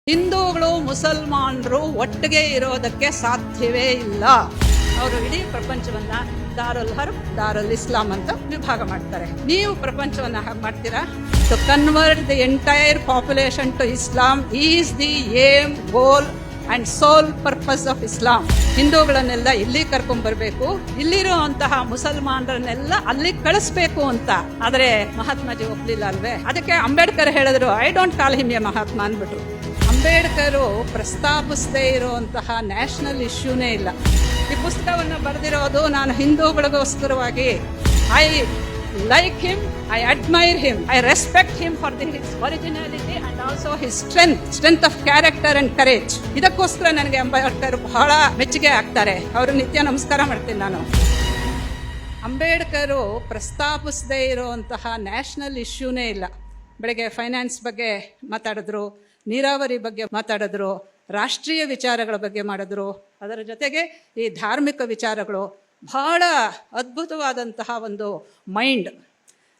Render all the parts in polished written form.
ಹಿಂದೂಗಳು ಮುಸಲ್ಮಾನರು ಒಟ್ಟಿಗೆ ಇರೋದಕ್ಕೆ ಸಾಧ್ಯವೇ ಇಲ್ಲ. ಅವರು ಇಡೀ ಪ್ರಪಂಚವನ್ನ ದಾರುಲ್ ಹರ್ಬ್, ದಾರುಲ್ ಇಸ್ಲಾಂ ಅಂತ ವಿಭಾಗ ಮಾಡ್ತಾರೆ. ನೀವು ಪ್ರಪಂಚವನ್ನ ಹಾಗೆ ಮಾಡ್ತೀರಾ? To convert the entire population to Islam is the aim, goal and sole purpose of Islam. ಹಿಂದೂಗಳನ್ನೆಲ್ಲ ಇಲ್ಲಿ ಕರ್ಕೊಂಡ್ ಬರ್ಬೇಕು, ಇಲ್ಲಿರುವಂತಹ ಮುಸಲ್ಮಾನರನ್ನೆಲ್ಲ ಅಲ್ಲಿ ಕಳಿಸ್ಬೇಕು ಅಂತ. ಆದ್ರೆ ಮಹಾತ್ಮಾಜಿ ಒಪ್ಲಿಲ್ಲ ಅಲ್ವೇ? ಅದಕ್ಕೆ ಅಂಬೇಡ್ಕರ್ ಹೇಳಿದ್ರು, I don't call him a Mahatma ಅಂದ್ಬಿಟ್ರು. ಅಂಬೇಡ್ಕರ್ ಪ್ರಸ್ತಾಪಿಸದೇ ಇರುವಂತಹ ನ್ಯಾಷನಲ್ ಇಶ್ಯೂನೇ ಇಲ್ಲ. ಈ ಪುಸ್ತಕವನ್ನು ಬರೆದಿರೋದು ನಾನು ಹಿಂದೂಗಳಿಗೋಸ್ಕರವಾಗಿ. I like him, I admire him, I respect him for his originality and also his strength of character and courage. ಇದಕ್ಕೋಸ್ಕರ ನನಗೆ ಅಂಬೇಡ್ಕರ್ ಬಹಳ ಮೆಚ್ಚುಗೆ ಆಗ್ತಾರೆ. ಅವರು ನಿತ್ಯ ನಮಸ್ಕಾರ ಮಾಡ್ತೀನಿ ನಾನು. ಅಂಬೇಡ್ಕರ್ ಪ್ರಸ್ತಾಪಿಸದೇ ಇರುವಂತಹ ನ್ಯಾಷನಲ್ ಇಶ್ಯೂನೇ ಇಲ್ಲ. ಬೆಳಗ್ಗೆ ಫೈನಾನ್ಸ್ ಬಗ್ಗೆ ಮಾತಾಡಿದ್ರು, ನೀರಾವರಿ ಬಗ್ಗೆ ಮಾತಾಡಿದ್ರು, ರಾಷ್ಟ್ರೀಯ ವಿಚಾರಗಳ ಬಗ್ಗೆ ಮಾಡಿದ್ರು, ಅದರ ಜೊತೆಗೆ ಈ ಧಾರ್ಮಿಕ ವಿಚಾರಗಳು. ಬಹಳ ಅದ್ಭುತವಾದಂತಹ ಒಂದು ಮೈಂಡ್.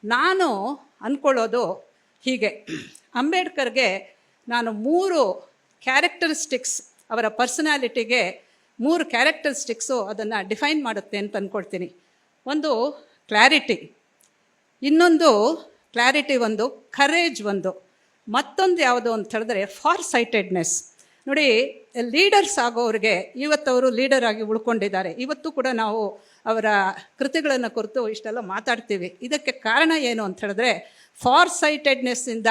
ನಾನು ಅಂದ್ಕೊಳ್ಳೋದು ಹೀಗೆ, ಅಂಬೇಡ್ಕರ್ಗೆ ನಾನು 3 ಕ್ಯಾರೆಕ್ಟರಿಸ್ಟಿಕ್ಸ್, ಅವರ ಪರ್ಸನಾಲಿಟಿಗೆ 3 ಕ್ಯಾರೆಕ್ಟರಿಸ್ಟಿಕ್ಸು ಅದನ್ನು ಡಿಫೈನ್ ಮಾಡುತ್ತೆ ಅಂತ ಅಂದ್ಕೊಳ್ತೀನಿ. ಒಂದು ಕ್ಲಾರಿಟಿ, ಇನ್ನೊಂದು ಕ್ಲಾರಿಟಿ, ಒಂದು ಕರೇಜ್, ಒಂದು ಮತ್ತೊಂದು ಯಾವುದು ಅಂತ ಹೇಳಿದ್ರೆ ಫಾರ್ ಸೈಟೆಡ್ನೆಸ್. ನೋಡಿ, ಲೀಡರ್ಸ್ ಆಗೋರಿಗೆ ಇವತ್ತವರು ಲೀಡರ್ ಆಗಿ ಉಳ್ಕೊಂಡಿದ್ದಾರೆ. ಇವತ್ತು ಕೂಡ ನಾವು ಅವರ ಕೃತಿಗಳನ್ನು ಕುರಿತು ಇಷ್ಟೆಲ್ಲ ಮಾತಾಡ್ತೀವಿ. ಇದಕ್ಕೆ ಕಾರಣ ಏನು ಅಂತ ಹೇಳಿದ್ರೆ, ಫಾರ್ ಸೈಟೆಡ್ನೆಸ್ಸಿಂದ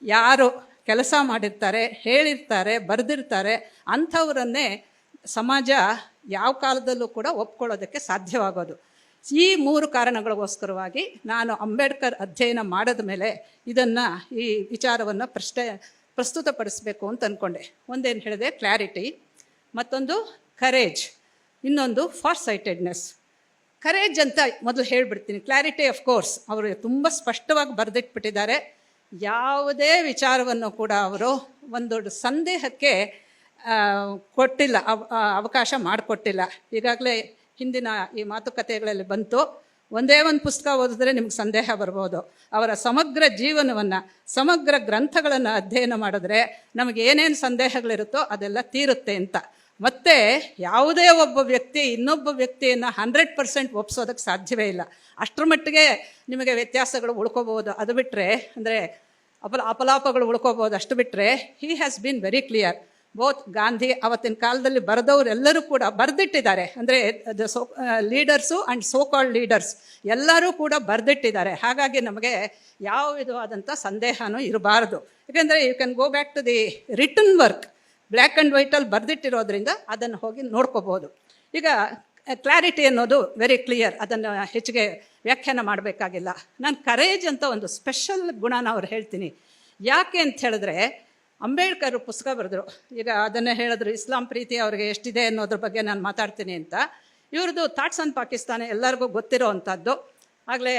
ಯಾರು ಕೆಲಸ ಮಾಡಿರ್ತಾರೆ, ಹೇಳಿರ್ತಾರೆ, ಬರೆದಿರ್ತಾರೆ, ಅಂಥವರನ್ನೇ ಸಮಾಜ ಯಾವ ಕಾಲದಲ್ಲೂ ಕೂಡ ಒಪ್ಕೊಳ್ಳೋದಕ್ಕೆ ಸಾಧ್ಯವಾಗೋದು. ಈ 3 ಕಾರಣಗಳಿಗೋಸ್ಕರವಾಗಿ ನಾನು ಅಂಬೇಡ್ಕರ್ ಅಧ್ಯಯನ ಮಾಡಿದ ಮೇಲೆ ಇದನ್ನು, ಈ ವಿಚಾರವನ್ನು ಪ್ರಸ್ತುತಪಡಿಸಬೇಕು ಅಂತ ಅಂದ್ಕೊಂಡೆ. ಒಂದೇನು ಹೇಳಿದೆ, ಕ್ಲಾರಿಟಿ, ಮತ್ತೊಂದು ಕರೇಜ್, ಇನ್ನೊಂದು ಫಾರ್ ಸೈಟೆಡ್ನೆಸ್. ಕರೇಜ್ ಅಂತ ಮೊದಲು ಹೇಳಿಬಿಡ್ತೀನಿ. ಕ್ಲಾರಿಟಿ ಆಫ್ ಕೋರ್ಸ್ ಅವರು ತುಂಬ ಸ್ಪಷ್ಟವಾಗಿ ಬರೆದಿಟ್ಬಿಟ್ಟಿದ್ದಾರೆ. ಯಾವುದೇ ವಿಚಾರವನ್ನು ಕೂಡ ಅವರು ಒಂದು ಸಂದೇಹಕ್ಕೆ ಕೊಟ್ಟಿಲ್ಲ, ಅವಕಾಶ ಮಾಡಿಕೊಟ್ಟಿಲ್ಲ. ಈಗಾಗಲೇ ಹಿಂದಿನ ಈ ಮಾತುಕತೆಗಳಲ್ಲಿ ಬಂತು, ಒಂದೇ ಒಂದು ಪುಸ್ತಕ ಓದಿದ್ರೆ ನಿಮ್ಗೆ ಸಂದೇಹ ಬರ್ಬೋದು. ಅವರ ಸಮಗ್ರ ಜೀವನವನ್ನು, ಸಮಗ್ರ ಗ್ರಂಥಗಳನ್ನು ಅಧ್ಯಯನ ಮಾಡಿದ್ರೆ ನಮಗೆ ಏನೇನು ಸಂದೇಹಗಳಿರುತ್ತೋ ಅದೆಲ್ಲ ತೀರುತ್ತೆ ಅಂತ. ಮತ್ತು ಯಾವುದೇ ಒಬ್ಬ ವ್ಯಕ್ತಿ ಇನ್ನೊಬ್ಬ ವ್ಯಕ್ತಿಯನ್ನು 100% ಒಪ್ಸೋದಕ್ಕೆ ಸಾಧ್ಯವೇ ಇಲ್ಲ. ಅಷ್ಟರ ಮಟ್ಟಿಗೆ ನಿಮಗೆ ವ್ಯತ್ಯಾಸಗಳು ಉಳ್ಕೋಬೋದು. ಅದು ಬಿಟ್ಟರೆ, ಅಂದರೆ ಅಪಲಾಪಗಳು ಉಳ್ಕೋಬೋದು. ಅಷ್ಟು ಬಿಟ್ಟರೆ he has been very clear. Both Gandhi, ಅವತ್ತಿನ ಕಾಲದಲ್ಲಿ ಬರೆದವರೆಲ್ಲರೂ ಕೂಡ ಬರೆದಿಟ್ಟಿದ್ದಾರೆ. ಅಂದರೆ leaders and so called leaders ಎಲ್ಲರೂ ಕೂಡ ಬರೆದಿಟ್ಟಿದ್ದಾರೆ. ಹಾಗಾಗಿ ನಮಗೆ ಯಾವ ವಿಧವಾದಂಥ ಸಂದೇಹನೂ ಇರಬಾರ್ದು. ಯಾಕೆಂದರೆ you can go back to the written work, black and ವೈಟಲ್ಲಿ ಬರೆದಿಟ್ಟಿರೋದ್ರಿಂದ ಅದನ್ನು ಹೋಗಿ ನೋಡ್ಕೋಬೋದು. ಈಗ ಕ್ಲಾರಿಟಿ ಅನ್ನೋದು ವೆರಿ ಕ್ಲಿಯರ್, ಅದನ್ನು ಹೆಚ್ಚಿಗೆ ವ್ಯಾಖ್ಯಾನ ಮಾಡಬೇಕಾಗಿಲ್ಲ. ನಾನು ಕರೇಜ್ ಅಂತ ಒಂದು ಸ್ಪೆಷಲ್ ಗುಣನ ಅವ್ರು ಹೇಳ್ತೀನಿ. ಯಾಕೆ ಅಂತ ಹೇಳಿದ್ರೆ, ಅಂಬೇಡ್ಕರ್ ಪುಸ್ತಕ ಬರೆದ್ರು. ಈಗ ಅದನ್ನೇ ಹೇಳಿದ್ರು, ಇಸ್ಲಾಂ ಪ್ರೀತಿ ಅವ್ರಿಗೆ ಎಷ್ಟಿದೆ ಅನ್ನೋದ್ರ ಬಗ್ಗೆ ನಾನು ಮಾತಾಡ್ತೀನಿ ಅಂತ. ಇವ್ರದ್ದು ಥಾಟ್ಸ್ ಆನ್ ಪಾಕಿಸ್ತಾನ ಎಲ್ಲರಿಗೂ ಗೊತ್ತಿರೋ ಅಂಥದ್ದು. ಆಗಲೇ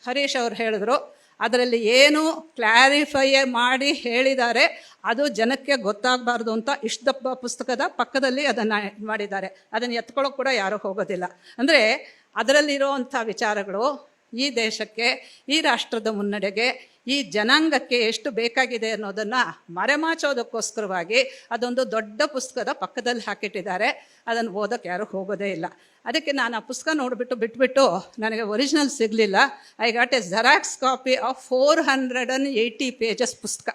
ಹರೀಶ್ ಅವರು ಹೇಳಿದ್ರು, ಅದರಲ್ಲಿ ಏನು ಕ್ಲಾರಿಫೈ ಮಾಡಿ ಹೇಳಿದ್ದಾರೆ ಅದು ಜನಕ್ಕೆ ಗೊತ್ತಾಗಬಾರ್ದು ಅಂತ ಇಷ್ಟು ದಪ್ಪ ಪುಸ್ತಕದ ಪಕ್ಕದಲ್ಲಿ ಅದನ್ನು ಮಾಡಿದ್ದಾರೆ. ಅದನ್ನು ಎತ್ಕೊಳ್ಳೋಕೆ ಕೂಡ ಯಾರೂ ಹೋಗೋದಿಲ್ಲ. ಅಂದರೆ ಅದರಲ್ಲಿರೋವಂಥ ವಿಚಾರಗಳು ಈ ದೇಶಕ್ಕೆ, ಈ ರಾಷ್ಟ್ರದ ಮುನ್ನಡೆಗೆ, ಈ ಜನಾಂಗಕ್ಕೆ ಎಷ್ಟು ಬೇಕಾಗಿದೆ ಅನ್ನೋದನ್ನು ಮರೆಮಾಚೋದಕ್ಕೋಸ್ಕರವಾಗಿ ಅದೊಂದು ದೊಡ್ಡ ಪುಸ್ತಕದ ಪಕ್ಕದಲ್ಲಿ ಹಾಕಿಟ್ಟಿದ್ದಾರೆ. ಅದನ್ನು ಓದೋಕ್ಕೆ ಯಾರೂ ಹೋಗೋದೇ ಇಲ್ಲ. ಅದಕ್ಕೆ ನಾನು ಆ ಪುಸ್ತಕ ನೋಡಿಬಿಟ್ಟು ಬಿಟ್ಬಿಟ್ಟು, ನನಗೆ ಒರಿಜಿನಲ್ ಸಿಗಲಿಲ್ಲ. I got a xerox copy of 480 pages ಪುಸ್ತಕ,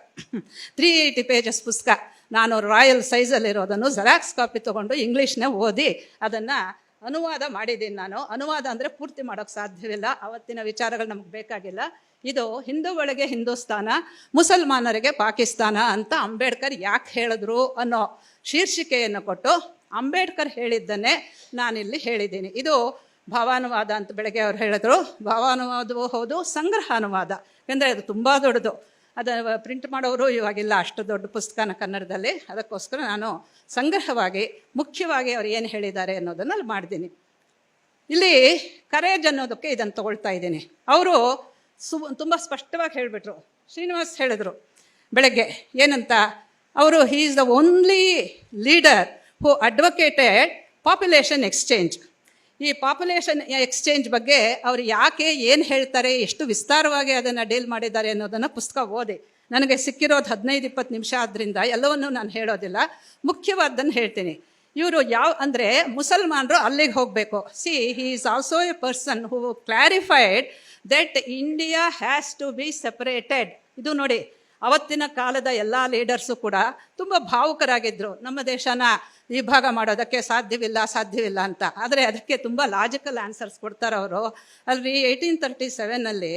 380 pages ಪುಸ್ತಕ. ನಾನು ರಾಯಲ್ ಸೈಜಲ್ಲಿರೋದನ್ನು ಜೆರಾಕ್ಸ್ ಕಾಪಿ ತೊಗೊಂಡು ಇಂಗ್ಲೀಷ್ನೇ ಓದಿ ಅದನ್ನು ಅನುವಾದ ಮಾಡಿದ್ದೀನಿ. ನಾನು ಅನುವಾದ ಅಂದರೆ ಪೂರ್ತಿ ಮಾಡೋಕ್ಕೆ ಸಾಧ್ಯವಿಲ್ಲ, ಅವತ್ತಿನ ವಿಚಾರಗಳು ನಮಗೆ ಬೇಕಾಗಿಲ್ಲ. ಇದು ಹಿಂದೂಗಳಿಗೆ ಹಿಂದೂಸ್ತಾನ, ಮುಸಲ್ಮಾನರಿಗೆ ಪಾಕಿಸ್ತಾನ ಅಂತ ಅಂಬೇಡ್ಕರ್ ಯಾಕೆ ಹೇಳಿದ್ರು ಅನ್ನೋ ಶೀರ್ಷಿಕೆಯನ್ನು ಕೊಟ್ಟು ಅಂಬೇಡ್ಕರ್ ಹೇಳಿದ್ದನ್ನೇ ನಾನಿಲ್ಲಿ ಹೇಳಿದ್ದೀನಿ. ಇದು ಭಾವಾನುವಾದ ಅಂತ ಬೆಳಗ್ಗೆ ಅವ್ರು ಹೇಳಿದ್ರು. ಭಾವಾನುವಾದವೂ ಹೌದು, ಸಂಗ್ರಹ ಅನುವಾದ. ಯಾಕೆಂದರೆ ಅದು ತುಂಬ ದೊಡ್ಡದು. ಅದನ್ನು ಪ್ರಿಂಟ್ ಮಾಡೋರು ಇವಾಗಿಲ್ಲ, ಅಷ್ಟು ದೊಡ್ಡ ಪುಸ್ತಕನ ಕನ್ನಡದಲ್ಲಿ. ಅದಕ್ಕೋಸ್ಕರ ನಾನು ಸಂಗ್ರಹವಾಗಿ, ಮುಖ್ಯವಾಗಿ ಅವ್ರು ಏನು ಹೇಳಿದ್ದಾರೆ ಅನ್ನೋದನ್ನು ಅಲ್ಲಿ ಮಾಡಿದ್ದೀನಿ. ಇಲ್ಲಿ ಕರೇಜ್ ಅನ್ನೋದಕ್ಕೆ ಇದನ್ನು ತಗೊಳ್ತಾ ಇದ್ದೀನಿ. ಅವರು ತುಂಬ ಸ್ಪಷ್ಟವಾಗಿ ಹೇಳಿಬಿಟ್ರು. ಶ್ರೀನಿವಾಸ್ ಹೇಳಿದ್ರು ಬೆಳಗ್ಗೆ ಏನಂತ, ಅವರು he is the only leader who advocated population exchange. ಈ ಪಾಪ್ಯುಲೇಷನ್ ಎಕ್ಸ್ಚೇಂಜ್ ಬಗ್ಗೆ ಅವರು ಯಾಕೆ ಏನು ಹೇಳ್ತಾರೆ, ಎಷ್ಟು ವಿಸ್ತಾರವಾಗಿ ಅದನ್ನು ಡೀಲ್ ಮಾಡಿದ್ದಾರೆ ಅನ್ನೋದನ್ನು ಪುಸ್ತಕ ಓದಿ. ನನಗೆ ಸಿಕ್ಕಿರೋದು 15-20 ನಿಮಿಷ ಆದ್ದರಿಂದ ಎಲ್ಲವನ್ನೂ ನಾನು ಹೇಳೋದಿಲ್ಲ, ಮುಖ್ಯವಾದ್ದನ್ನು ಹೇಳ್ತೀನಿ. ಇವರು ಅಂದರೆ ಮುಸಲ್ಮಾನರು ಅಲ್ಲಿಗೆ ಹೋಗಬೇಕು. See he is also a person who clarified that India has to be separated. ಇದು ನೋಡಿ, ಅವತ್ತಿನ ಕಾಲದ ಎಲ್ಲ ಲೀಡರ್ಸು ಕೂಡ ತುಂಬ ಭಾವುಕರಾಗಿದ್ದರು, ನಮ್ಮ ದೇಶನ ವಿಭಾಗ ಮಾಡೋದಕ್ಕೆ ಸಾಧ್ಯವಿಲ್ಲ ಅಂತ. ಆದರೆ ಅದಕ್ಕೆ ತುಂಬ ಲಾಜಿಕಲ್ ಆನ್ಸರ್ಸ್ ಕೊಡ್ತಾರೆ ಅವರು. ಅಲ್ರಿ 1837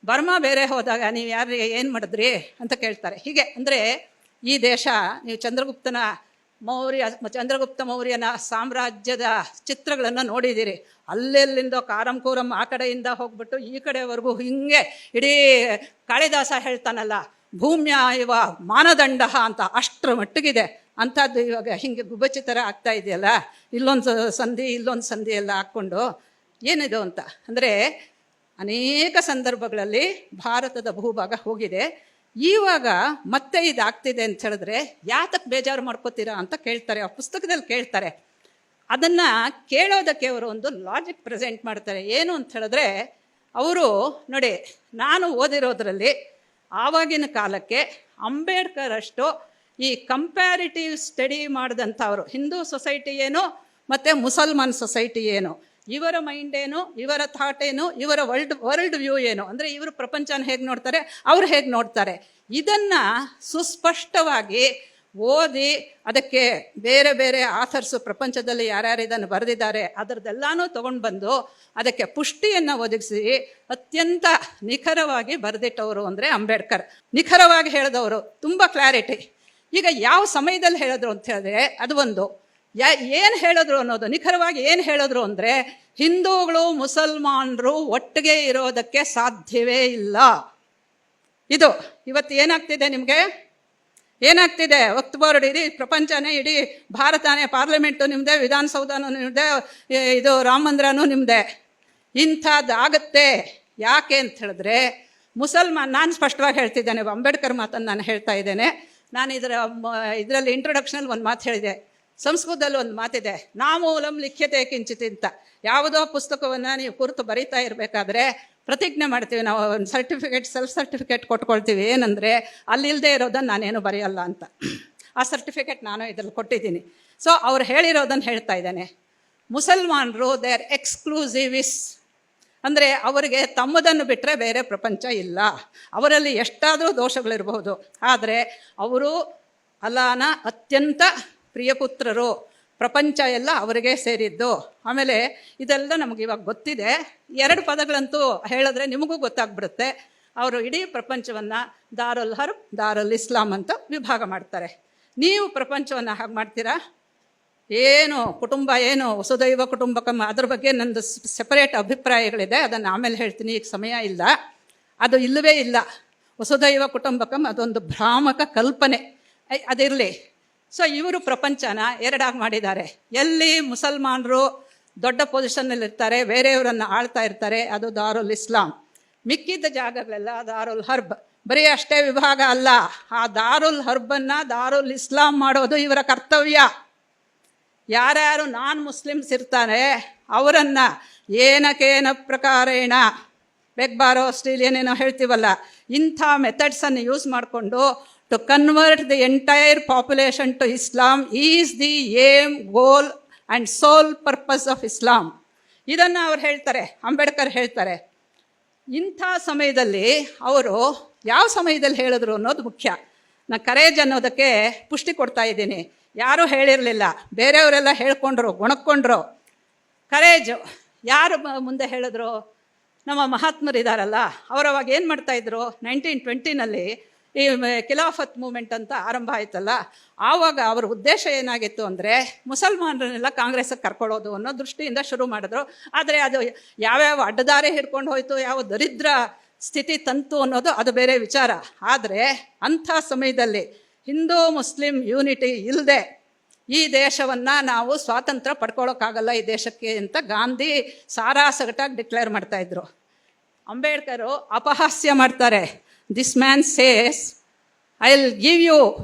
ಬರ್ಮಾ ಬೇರೆ ಹೋದಾಗ ನೀವು ಯಾರು ಏನು ಮಾಡಿದ್ರಿ ಅಂತ ಕೇಳ್ತಾರೆ. ಹೀಗೆ ಅಂದರೆ ಈ ದೇಶ, ನೀವು ಚಂದ್ರಗುಪ್ತ ಮೌರ್ಯನ ಸಾಮ್ರಾಜ್ಯದ ಚಿತ್ರಗಳನ್ನು ನೋಡಿದ್ದೀರಿ. ಅಲ್ಲೆಲ್ಲಿಂದ ಕಾರಂ ಕೂರಂ ಆ ಕಡೆಯಿಂದ ಹೋಗ್ಬಿಟ್ಟು ಈ ಕಡೆವರೆಗೂ ಹಿಂಗೆ ಇಡೀ ಕಾಳಿದಾಸ ಹೇಳ್ತಾನಲ್ಲ, ಭೂಮ್ಯ ಇವ ಮಾನದಂಡ ಅಂತ, ಅಷ್ಟರ ಮಟ್ಟಿಗಿದೆ. ಅಂಥದ್ದು ಇವಾಗ ಹಿಂಗೆ ಗುಬ್ಬಚ್ಚಿ ಥರ ಆಗ್ತಾ ಇದೆಯಲ್ಲ, ಇಲ್ಲೊಂದು ಸಂಧಿ ಎಲ್ಲ ಹಾಕ್ಕೊಂಡು ಏನಿದು ಅಂತ. ಅಂದರೆ ಅನೇಕ ಸಂದರ್ಭಗಳಲ್ಲಿ ಭಾರತದ ಭೂಭಾಗ ಹೋಗಿದೆ. ಇವಾಗ ಮತ್ತೆ ಇದಾಗ್ತಿದೆ ಅಂತ ಹೇಳಿದ್ರೆ ಯಾತಕ್ಕೆ ಬೇಜಾರು ಮಾಡ್ಕೋತೀರಾ ಅಂತ ಕೇಳ್ತಾರೆ, ಆ ಪುಸ್ತಕದಲ್ಲಿ ಕೇಳ್ತಾರೆ. ಅದನ್ನು ಕೇಳೋದಕ್ಕೆ ಅವರು ಒಂದು ಲಾಜಿಕ್ ಪ್ರೆಸೆಂಟ್ ಮಾಡ್ತಾರೆ. ಏನು ಅಂತ ಹೇಳಿದ್ರೆ, ಅವರು ನೋಡಿ, ನಾನು ಓದಿರೋದ್ರಲ್ಲಿ ಆವಾಗಿನ ಕಾಲಕ್ಕೆ ಅಂಬೇಡ್ಕರ್ ಅಷ್ಟು ಈ ಕಂಪ್ಯಾರಿಟಿವ್ ಸ್ಟಡಿ ಮಾಡಿದಂಥವರು, ಹಿಂದೂ ಸೊಸೈಟಿ ಏನು ಮತ್ತು ಮುಸಲ್ಮಾನ್ ಸೊಸೈಟಿ ಏನು, ಇವರ ಮೈಂಡ್ ಏನು, ಇವರ ಥಾಟ್ ಏನು, ಇವರ ವರ್ಲ್ಡ್ ವ್ಯೂ ಏನು, ಅಂದರೆ ಇವರು ಪ್ರಪಂಚನ ಹೇಗೆ ನೋಡ್ತಾರೆ, ಅವ್ರು ಹೇಗೆ ನೋಡ್ತಾರೆ, ಇದನ್ನು ಸುಸ್ಪಷ್ಟವಾಗಿ ಓದಿ ಅದಕ್ಕೆ ಬೇರೆ ಬೇರೆ ಆಥರ್ಸು ಪ್ರಪಂಚದಲ್ಲಿ ಯಾರ್ಯಾರು ಇದನ್ನು ಬರೆದಿದ್ದಾರೆ ಅದರದ್ದೆಲ್ಲನೂ ತೊಗೊಂಡು ಬಂದು ಅದಕ್ಕೆ ಪುಷ್ಟಿಯನ್ನು ಒದಗಿಸಿ ಅತ್ಯಂತ ನಿಖರವಾಗಿ ಬರೆದಿಟ್ಟವರು ಅಂದರೆ ಅಂಬೇಡ್ಕರ್. ನಿಖರವಾಗಿ ಹೇಳಿದವರು, ತುಂಬ ಕ್ಲಾರಿಟಿ. ಈಗ ಯಾವ ಸಮಯದಲ್ಲಿ ಹೇಳಿದ್ರು ಅಂತ ಹೇಳಿದ್ರೆ ಅದು ಒಂದು, ಏನು ಹೇಳಿದ್ರು ಅನ್ನೋದು, ನಿಖರವಾಗಿ ಏನು ಹೇಳಿದ್ರು ಅಂದರೆ ಹಿಂದೂಗಳು ಮುಸಲ್ಮಾನರು ಒಟ್ಟಿಗೆ ಇರೋದಕ್ಕೆ ಸಾಧ್ಯವೇ ಇಲ್ಲ. ಇದು ಇವತ್ತು ಏನಾಗ್ತಿದೆ, ನಿಮಗೆ ಏನಾಗ್ತಿದೆ, ವಕ್ಫ್ ಬೋರ್ಡ್, ಇಡೀ ಪ್ರಪಂಚನೇ, ಇಡೀ ಭಾರತನೇ, ಪಾರ್ಲಿಮೆಂಟು ನಿಮ್ಮದೇ, ವಿಧಾನಸೌಧನೂ ನಿಮ್ಮದೇ, ಇದು ರಾಮ ಮಂದಿರನೂ ನಿಮ್ಮದೇ. ಇಂಥದ್ದಾಗತ್ತೆ. ಯಾಕೆ ಅಂತ ಹೇಳಿದ್ರೆ ನಾನು ಸ್ಪಷ್ಟವಾಗಿ ಹೇಳ್ತಿದ್ದೇನೆ, ಅಂಬೇಡ್ಕರ್ ಮಾತನ್ನು ನಾನು ಹೇಳ್ತಾ ಇದ್ದೇನೆ. ನಾನು ಇದರಲ್ಲಿ ಇಂಟ್ರೊಡಕ್ಷನಲ್ಲಿ ಒಂದು ಮಾತು ಹೇಳಿದೆ, ಸಂಸ್ಕೃತದಲ್ಲಿ ಒಂದು ಮಾತಿದೆ, ನಾಮೂಲಂ ಲಿಖ್ಯತೆ ಕಿಂಚಿತ್ ಅಂತ. ಯಾವುದೋ ಪುಸ್ತಕವನ್ನು ನೀವು ಕುರಿತು ಬರೀತಾ ಇರಬೇಕಾದ್ರೆ ಪ್ರತಿಜ್ಞೆ ಮಾಡ್ತೀವಿ ನಾವು, ಒಂದು ಸೆಲ್ಫ್ ಸರ್ಟಿಫಿಕೇಟ್ ಕೊಟ್ಕೊಳ್ತೀವಿ, ಏನಂದರೆ ಅಲ್ಲಿಲ್ಲದೆ ಇರೋದನ್ನು ನಾನೇನು ಬರೆಯಲ್ಲ ಅಂತ. ಆ ಸರ್ಟಿಫಿಕೇಟ್ ನಾನು ಇದರಲ್ಲಿ ಕೊಟ್ಟಿದ್ದೀನಿ. ಸೊ ಅವ್ರು ಹೇಳಿರೋದನ್ನು ಹೇಳ್ತಾ ಇದ್ದೇನೆ. ಮುಸಲ್ಮಾನರು ದೇ ಆರ್ ಎಕ್ಸ್ಕ್ಲೂಸಿವಿಸ್, ಅಂದರೆ ಅವರಿಗೆ ತಮ್ಮದನ್ನು ಬಿಟ್ಟರೆ ಬೇರೆ ಪ್ರಪಂಚ ಇಲ್ಲ. ಅವರಲ್ಲಿ ಎಷ್ಟಾದರೂ ದೋಷಗಳಿರಬಹುದು, ಆದರೆ ಅವರು ಅಲ್ಲಾನ ಅತ್ಯಂತ ಪ್ರಿಯಪುತ್ರರು, ಪ್ರಪಂಚ ಎಲ್ಲ ಅವರಿಗೆ ಸೇರಿದ್ದು. ಆಮೇಲೆ ಇದೆಲ್ಲ ನಮಗೆ ಇವಾಗ ಗೊತ್ತಿದೆ. 2 ಪದಗಳಂತೂ ಹೇಳಿದ್ರೆ ನಿಮಗೂ ಗೊತ್ತಾಗ್ಬಿಡುತ್ತೆ. ಅವರು ಇಡೀ ಪ್ರಪಂಚವನ್ನು ದಾರುಲ್ ಹರ್ಬ್, ದಾರುಲ್ ಇಸ್ಲಾಂ ಅಂತ ವಿಭಾಗ ಮಾಡ್ತಾರೆ. ನೀವು ಪ್ರಪಂಚವನ್ನು ಹಾಗೆ ಮಾಡ್ತೀರಾ? ಏನು ಕುಟುಂಬ, ಏನು ವಸುದೈವ ಕುಟುಂಬಕಂ, ಅದ್ರ ಬಗ್ಗೆ ನಂದು ಸೆಪರೇಟ್ ಅಭಿಪ್ರಾಯಗಳಿದೆ, ಅದನ್ನು ಆಮೇಲೆ ಹೇಳ್ತೀನಿ, ಈಗ ಸಮಯ ಇಲ್ಲ. ಅದು ಇಲ್ಲವೇ ಇಲ್ಲ. ವಸುದೈವ ಕುಟುಂಬಕಂ ಅದೊಂದು ಭ್ರಾಮಕ ಕಲ್ಪನೆ, ಅದಿರಲಿ. ಸೊ ಇವರು ಪ್ರಪಂಚನ 2 ಮಾಡಿದ್ದಾರೆ. ಎಲ್ಲಿ ಮುಸಲ್ಮಾನರು ದೊಡ್ಡ ಪೊಸಿಷನ್ನಲ್ಲಿರ್ತಾರೆ, ಬೇರೆಯವರನ್ನು ಆಳ್ತಾ ಇರ್ತಾರೆ, ಅದು ದಾರುಲ್ ಇಸ್ಲಾಂ. ಮಿಕ್ಕಿದ್ದ ಜಾಗಗಳೆಲ್ಲ ದಾರುಲ್ ಹರ್ಬ್. ಬರೀ ಅಷ್ಟೇ ವಿಭಾಗ ಅಲ್ಲ, ಆ ದಾರುಲ್ ಹರ್ಬನ್ನು ದಾರುಲ್ ಇಸ್ಲಾಂ ಮಾಡೋದು ಇವರ ಕರ್ತವ್ಯ. ಯಾರ್ಯಾರು ನಾನ್ ಮುಸ್ಲಿಮ್ಸ್ ಇರ್ತಾರೆ ಅವರನ್ನು ಏನಕೇನ ಪ್ರಕಾರೇಣ ಬೆಗ್ಬಾರೋ ಆಸ್ಟ್ರೇಲಿಯನ್ ಏನೋ ಹೇಳ್ತೀವಲ್ಲ, ಇಂಥ ಮೆಥಡ್ಸನ್ನು ಯೂಸ್ ಮಾಡಿಕೊಂಡು to convert the entire population to Islam is the aim, goal and sole purpose of Islam. ಇದನ್ನು ಅವ್ರು ಹೇಳ್ತಾರೆ, ಅಂಬೇಡ್ಕರ್ ಹೇಳ್ತಾರೆ. ಇಂಥ ಸಮಯದಲ್ಲಿ ಅವರು ಯಾವ ಸಮಯದಲ್ಲಿ ಹೇಳಿದ್ರು ಅನ್ನೋದು ಮುಖ್ಯ. ನಾನು ಕರೇಜ್ ಅನ್ನೋದಕ್ಕೆ ಪುಷ್ಟಿ ಕೊಡ್ತಾ ಇದ್ದೀನಿ. ಯಾರೂ ಹೇಳಿರಲಿಲ್ಲ, ಬೇರೆಯವರೆಲ್ಲ ಹೇಳ್ಕೊಂಡ್ರು, ಗೊಣಕ್ಕೊಂಡ್ರು. ಕರೇಜ್ ಯಾರು ಮುಂದೆ ಹೇಳಿದ್ರು? ನಮ್ಮ ಮಹಾತ್ಮರಿದ್ದಾರಲ್ಲ, ಅವರು ಅವಾಗ ಏನು ಮಾಡ್ತಾಯಿದ್ರು, 1920 ಈ ಖಿಲಾಫತ್ ಮೂಮೆಂಟ್ ಅಂತ ಆರಂಭ ಆಯ್ತಲ್ಲ, ಆವಾಗ ಅವ್ರ ಉದ್ದೇಶ ಏನಾಗಿತ್ತು ಅಂದರೆ ಮುಸಲ್ಮಾನರನ್ನೆಲ್ಲ ಕಾಂಗ್ರೆಸ್ಗೆ ಕರ್ಕೊಳ್ಳೋದು ಅನ್ನೋ ದೃಷ್ಟಿಯಿಂದ ಶುರು ಮಾಡಿದ್ರು. ಆದರೆ ಅದು ಯಾವ್ಯಾವ ಅಡ್ಡದಾರಿ ಹಿಡ್ಕೊಂಡು ಹೋಯ್ತು, ಯಾವ ದರಿದ್ರ ಸ್ಥಿತಿ ತಂತು ಅನ್ನೋದು ಅದು ಬೇರೆ ವಿಚಾರ. ಆದರೆ ಅಂಥ ಸಮಯದಲ್ಲಿ ಹಿಂದೂ ಮುಸ್ಲಿಂ ಯೂನಿಟಿ ಇಲ್ಲದೆ ಈ ದೇಶವನ್ನು ನಾವು ಸ್ವಾತಂತ್ರ್ಯ ಪಡ್ಕೊಳ್ಳೋಕ್ಕಾಗಲ್ಲ ಈ ದೇಶಕ್ಕೆ ಅಂತ ಗಾಂಧಿ ಸಾರಾಸಗಟಾಗಿ ಡಿಕ್ಲೇರ್ ಮಾಡ್ತಾಯಿದ್ರು. ಅಂಬೇಡ್ಕರು ಅಪಹಾಸ್ಯ ಮಾಡ್ತಾರೆ. This man says I will give you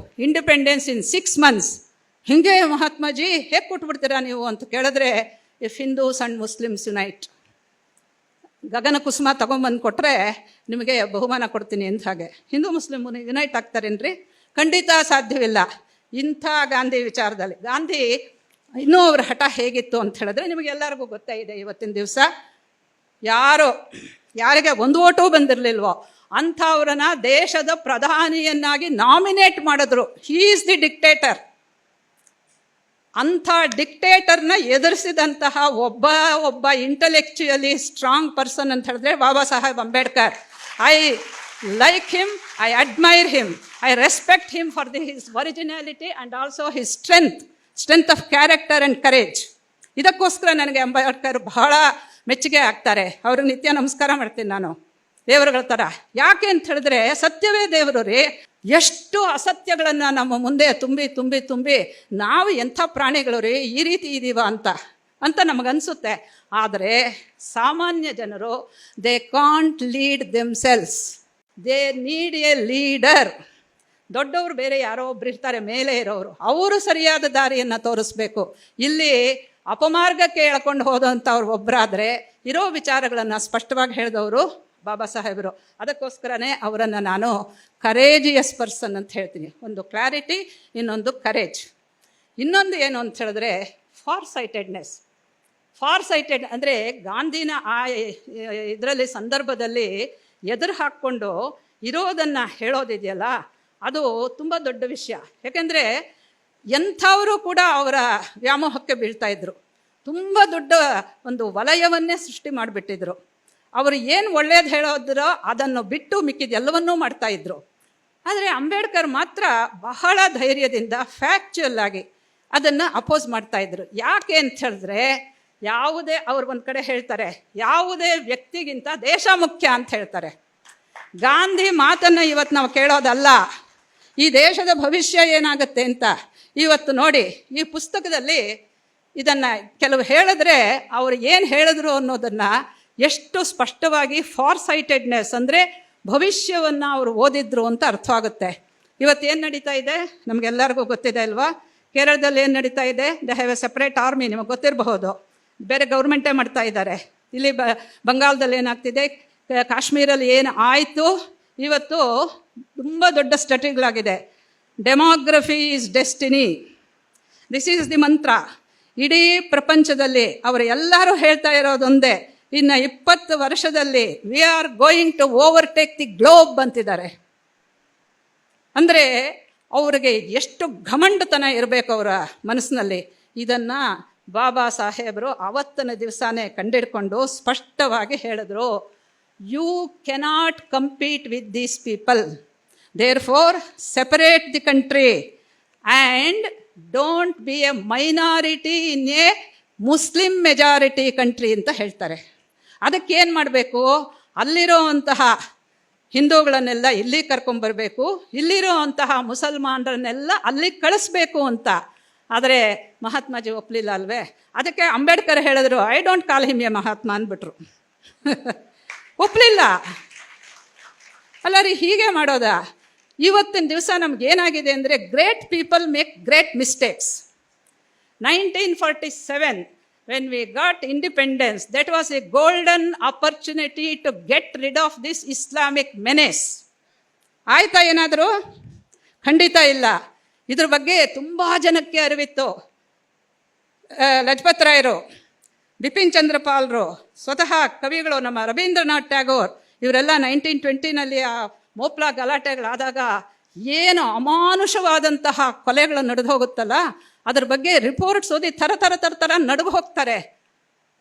independence in 6 months. ಹೀಗೆ ಮಹಾತ್ಮಾಜಿ ಹೇಗೆ ಕೊಟ್ಬಿಡ್ತೀರಾ ನೀವು ಅಂತ ಕೇಳಿದ್ರೆ, if Hindus and Muslims unite, ಗಗನ ಕುಸುಮ ತೊಗೊಂಬಂದು ಕೊಟ್ಟರೆ ನಿಮಗೆ ಬಹುಮಾನ ಕೊಡ್ತೀನಿ ಅಂತ. ಹಾಗೆ ಹಿಂದೂ ಮುಸ್ಲಿಮ್ ಯುನೈಟ್ ಆಗ್ತಾರೇನ್ರಿ? ಖಂಡಿತ ಸಾಧ್ಯವಿಲ್ಲ. ಇಂಥ ಗಾಂಧಿ ವಿಚಾರದಲ್ಲಿ ಗಾಂಧಿ ಇನ್ನೂ ಅವ್ರ ಹಠ ಹೇಗಿತ್ತು ಅಂತ ಹೇಳಿದ್ರೆ ನಿಮಗೆಲ್ಲರಿಗೂ ಗೊತ್ತೇ ಇದೆ. ಇವತ್ತಿನ ದಿವಸ ಯಾರಿಗೆ ಒಂದು ಓಟೂ ಬಂದಿರಲಿಲ್ವೋ ಅಂಥವ್ರನ್ನ ದೇಶದ ಪ್ರಧಾನಿಯನ್ನಾಗಿ ನಾಮಿನೇಟ್ ಮಾಡಿದ್ರು. He is the dictator. ಅಂಥ ಡಿಕ್ಟೇಟರ್ನ ಎದುರಿಸಿದಂತಹ ಒಬ್ಬ ಇಂಟೆಲೆಕ್ಚುಯಲಿ ಸ್ಟ್ರಾಂಗ್ ಪರ್ಸನ್ ಅಂತ ಹೇಳಿದ್ರೆ Baba Saheb Ambedkar. I like him, I admire him, I respect him for his originality and also his strength of character and courage. ಇದಕ್ಕೋಸ್ಕರ ನನಗೆ ಅಂಬೇಡ್ಕರ್ ಬಹಳ ಮೆಚ್ಚುಗೆ ಆಗ್ತಾರೆ. ಅವ್ರಿಗೆ ನಿತ್ಯ ನಮಸ್ಕಾರ ಮಾಡ್ತೀನಿ ನಾನು, ದೇವರುಗಳ ಥರ. ಯಾಕೆ ಅಂತ ಹೇಳಿದ್ರೆ ಸತ್ಯವೇ ದೇವರು ರೀ. ಎಷ್ಟು ಅಸತ್ಯಗಳನ್ನು ನಮ್ಮ ಮುಂದೆ ತುಂಬಿ ತುಂಬಿ ತುಂಬಿ ನಾವು ಎಂಥ ಪ್ರಾಣಿಗಳು ರೀ, ಈ ರೀತಿ ಇದ್ದೀವ ಅಂತ ನಮಗನ್ಸುತ್ತೆ. ಆದರೆ ಸಾಮಾನ್ಯ ಜನರು they can't lead themselves, they need A leader. ದೊಡ್ಡವರು ಬೇರೆ ಯಾರೋ ಒಬ್ರು ಇರ್ತಾರೆ ಮೇಲೆ ಇರೋರು, ಅವರು ಸರಿಯಾದ ದಾರಿಯನ್ನು ತೋರಿಸ್ಬೇಕು. ಇಲ್ಲಿ ಅಪಮಾರ್ಗಕ್ಕೆ ಎಳ್ಕೊಂಡು ಹೋದಂಥವ್ರು ಒಬ್ಬರಾದರೆ ಇರೋ ವಿಚಾರಗಳನ್ನು ಸ್ಪಷ್ಟವಾಗಿ ಹೇಳಿದವರು ಬಾಬಾ ಸಾಹೇಬರು. ಅದಕ್ಕೋಸ್ಕರನೇ ಅವರನ್ನು ನಾನು ಕರೇಜಿಯಸ್ ಪರ್ಸನ್ ಅಂತ ಹೇಳ್ತೀನಿ. ಒಂದು ಕ್ಲಾರಿಟಿ, ಇನ್ನೊಂದು ಕರೇಜ್. ಇನ್ನೊಂದು ಏನು ಅಂತ ಹೇಳಿದ್ರೆ ಫಾರ್ ಸೈಟೆಡ್ ಅಂದರೆ ಗಾಂಧಿನ ಆ ಇದರಲ್ಲಿ ಸಂದರ್ಭದಲ್ಲಿ ಎದುರು ಹಾಕ್ಕೊಂಡು ಇರೋದನ್ನು ಹೇಳೋದಿದೆಯಲ್ಲ, ಅದು ತುಂಬ ದೊಡ್ಡ ವಿಷಯ. ಯಾಕೆಂದರೆ ಎಂಥವರು ಕೂಡ ಅವರ ವ್ಯಾಮೋಹಕ್ಕೆ ಬೀಳ್ತಾ ಇದ್ರು. ತುಂಬ ದೊಡ್ಡ ಒಂದು ವಲಯವನ್ನೇ ಸೃಷ್ಟಿ ಮಾಡಿಬಿಟ್ಟಿದ್ರು. ಅವರು ಏನು ಒಳ್ಳೇದು ಹೇಳೋದ್ರೋ ಅದನ್ನು ಬಿಟ್ಟು ಮಿಕ್ಕಿದೆಲ್ಲವನ್ನೂ ಮಾಡ್ತಾಯಿದ್ರು. ಆದರೆ ಅಂಬೇಡ್ಕರ್ ಮಾತ್ರ ಬಹಳ ಧೈರ್ಯದಿಂದ ಫ್ಯಾಕ್ಚುಯಲ್ ಆಗಿ ಅದನ್ನು ಅಪೋಸ್ ಮಾಡ್ತಾಯಿದ್ರು. ಯಾಕೆ ಅಂತ ಹೇಳಿದ್ರೆ ಅವ್ರು ಒಂದು ಕಡೆ ಹೇಳ್ತಾರೆ, ಯಾವುದೇ ವ್ಯಕ್ತಿಗಿಂತ ದೇಶ ಮುಖ್ಯ ಅಂತ ಹೇಳ್ತಾರೆ. ಗಾಂಧಿ ಮಾತನ್ನು ಇವತ್ತು ನಾವು ಕೇಳೋದಲ್ಲ, ಈ ದೇಶದ ಭವಿಷ್ಯ ಏನಾಗುತ್ತೆ ಅಂತ. ಇವತ್ತು ನೋಡಿ, ಈ ಪುಸ್ತಕದಲ್ಲಿ ಇದನ್ನು ಕೆಲವು ಹೇಳಿದ್ರೆ ಅವರು ಏನು ಹೇಳಿದ್ರು ಅನ್ನೋದನ್ನು ಎಷ್ಟು ಸ್ಪಷ್ಟವಾಗಿ ಫಾರ್ ಸೈಟೆಡ್ನೆಸ್ ಅಂದರೆ ಭವಿಷ್ಯವನ್ನು ಅವರು ಓದಿದ್ರು ಅಂತ ಅರ್ಥವಾಗುತ್ತೆ. ಇವತ್ತೇನು ನಡೀತಾ ಇದೆ ನಮಗೆಲ್ಲರಿಗೂ ಗೊತ್ತಿದೆ ಅಲ್ವಾ? ಕೇರಳದಲ್ಲಿ ಏನು ನಡೀತಾ ಇದೆ? They have A separate army, ನಿಮಗೆ ಗೊತ್ತಿರಬಹುದು. ಬೇರೆ ಗೌರ್ಮೆಂಟೇ ಮಾಡ್ತಾ ಇದ್ದಾರೆ. ಇಲ್ಲಿ ಬಂಗಾಳದಲ್ಲಿ ಏನಾಗ್ತಿದೆ, ಕಾಶ್ಮೀರಲ್ಲಿ ಏನು ಆಯಿತು, ಇವತ್ತು ತುಂಬ ದೊಡ್ಡ ಸ್ಟಡಿಗಳಾಗಿದೆ. Demography is destiny, this is the mantra. ಇಡೀ ಪ್ರಪಂಚದಲ್ಲಿ ಅವರು ಎಲ್ಲರೂ ಹೇಳ್ತಾ ಇರೋದೊಂದೇ, ಇನ್ನು 20 ವರ್ಷದಲ್ಲಿ we are going to overtake the globe ಅಂತಿದ್ದಾರೆ. ಅಂದರೆ ಅವ್ರಿಗೆ ಎಷ್ಟು ಘಮಂಡತನ ಇರಬೇಕು ಅವರ ಮನಸ್ಸಿನಲ್ಲಿ. ಇದನ್ನು ಬಾಬಾ ಸಾಹೇಬರು ಆವತ್ತಿನ ದಿವಸನೇ ಕಂಡಿಡ್ಕೊಂಡು ಸ್ಪಷ್ಟವಾಗಿ ಹೇಳಿದ್ರು, you cannot compete with these people, therefore separate the country and don't be a minority in a Muslim majority country ಅಂತ ಹೇಳ್ತಾರೆ. ಅದಕ್ಕೇನು ಮಾಡಬೇಕು? ಅಲ್ಲಿರೋವಂತಹ ಹಿಂದೂಗಳನ್ನೆಲ್ಲ ಇಲ್ಲಿ ಕರ್ಕೊಂಬರ್ಬೇಕು, ಇಲ್ಲಿರೋ ಅಂತಹ ಮುಸಲ್ಮಾನರನ್ನೆಲ್ಲ ಅಲ್ಲಿಗೆ ಕಳಿಸ್ಬೇಕು ಅಂತ. ಆದರೆ ಮಹಾತ್ಮಾಜಿ ಒಪ್ಪಲಿಲ್ಲ ಅಲ್ವೇ? ಅದಕ್ಕೆ ಅಂಬೇಡ್ಕರ್ ಹೇಳಿದ್ರು, I don't call him a Mahatma ಅಂದ್ಬಿಟ್ರು. ಒಪ್ಪಲಿಲ್ಲ ಅಲ್ಲ ರೀ, ಹೀಗೆ ಮಾಡೋದಾ? ಇವತ್ತಿನ ದಿವಸ ನಮಗೇನಾಗಿದೆ ಅಂದರೆ, great people make great mistakes. 1947 when we got independence, that was a golden opportunity to get rid of this Islamic menace. ಆಯ್ತಾ ಏನಾದರೂ? ಖಂಡಿತ ಇಲ್ಲ. ಇದ್ರ ಬಗ್ಗೆ ತುಂಬ ಜನಕ್ಕೆ ಅರಿವಿತ್ತು. ಲಜಪತ್ ರಾಯರು, ಬಿಪಿನ್ ಚಂದ್ರಪಾಲ್ರು, ಸ್ವತಃ ಕವಿಗಳು ನಮ್ಮ ರವೀಂದ್ರನಾಥ್ ಟ್ಯಾಗೋರ್, ಇವರೆಲ್ಲ 1920 ಆ ಮೋಪ್ಲಾ ಗಲಾಟೆಗಳಾದಾಗ ಏನು ಅಮಾನುಷವಾದಂತಹ ಕೊಲೆಗಳು ನಡೆದು ಹೋಗುತ್ತಲ್ಲ, ಅದ್ರ ಬಗ್ಗೆ ರಿಪೋರ್ಟ್ಸ್ ಓದಿ ಥರ ನಡುಗು ಹೋಗ್ತಾರೆ.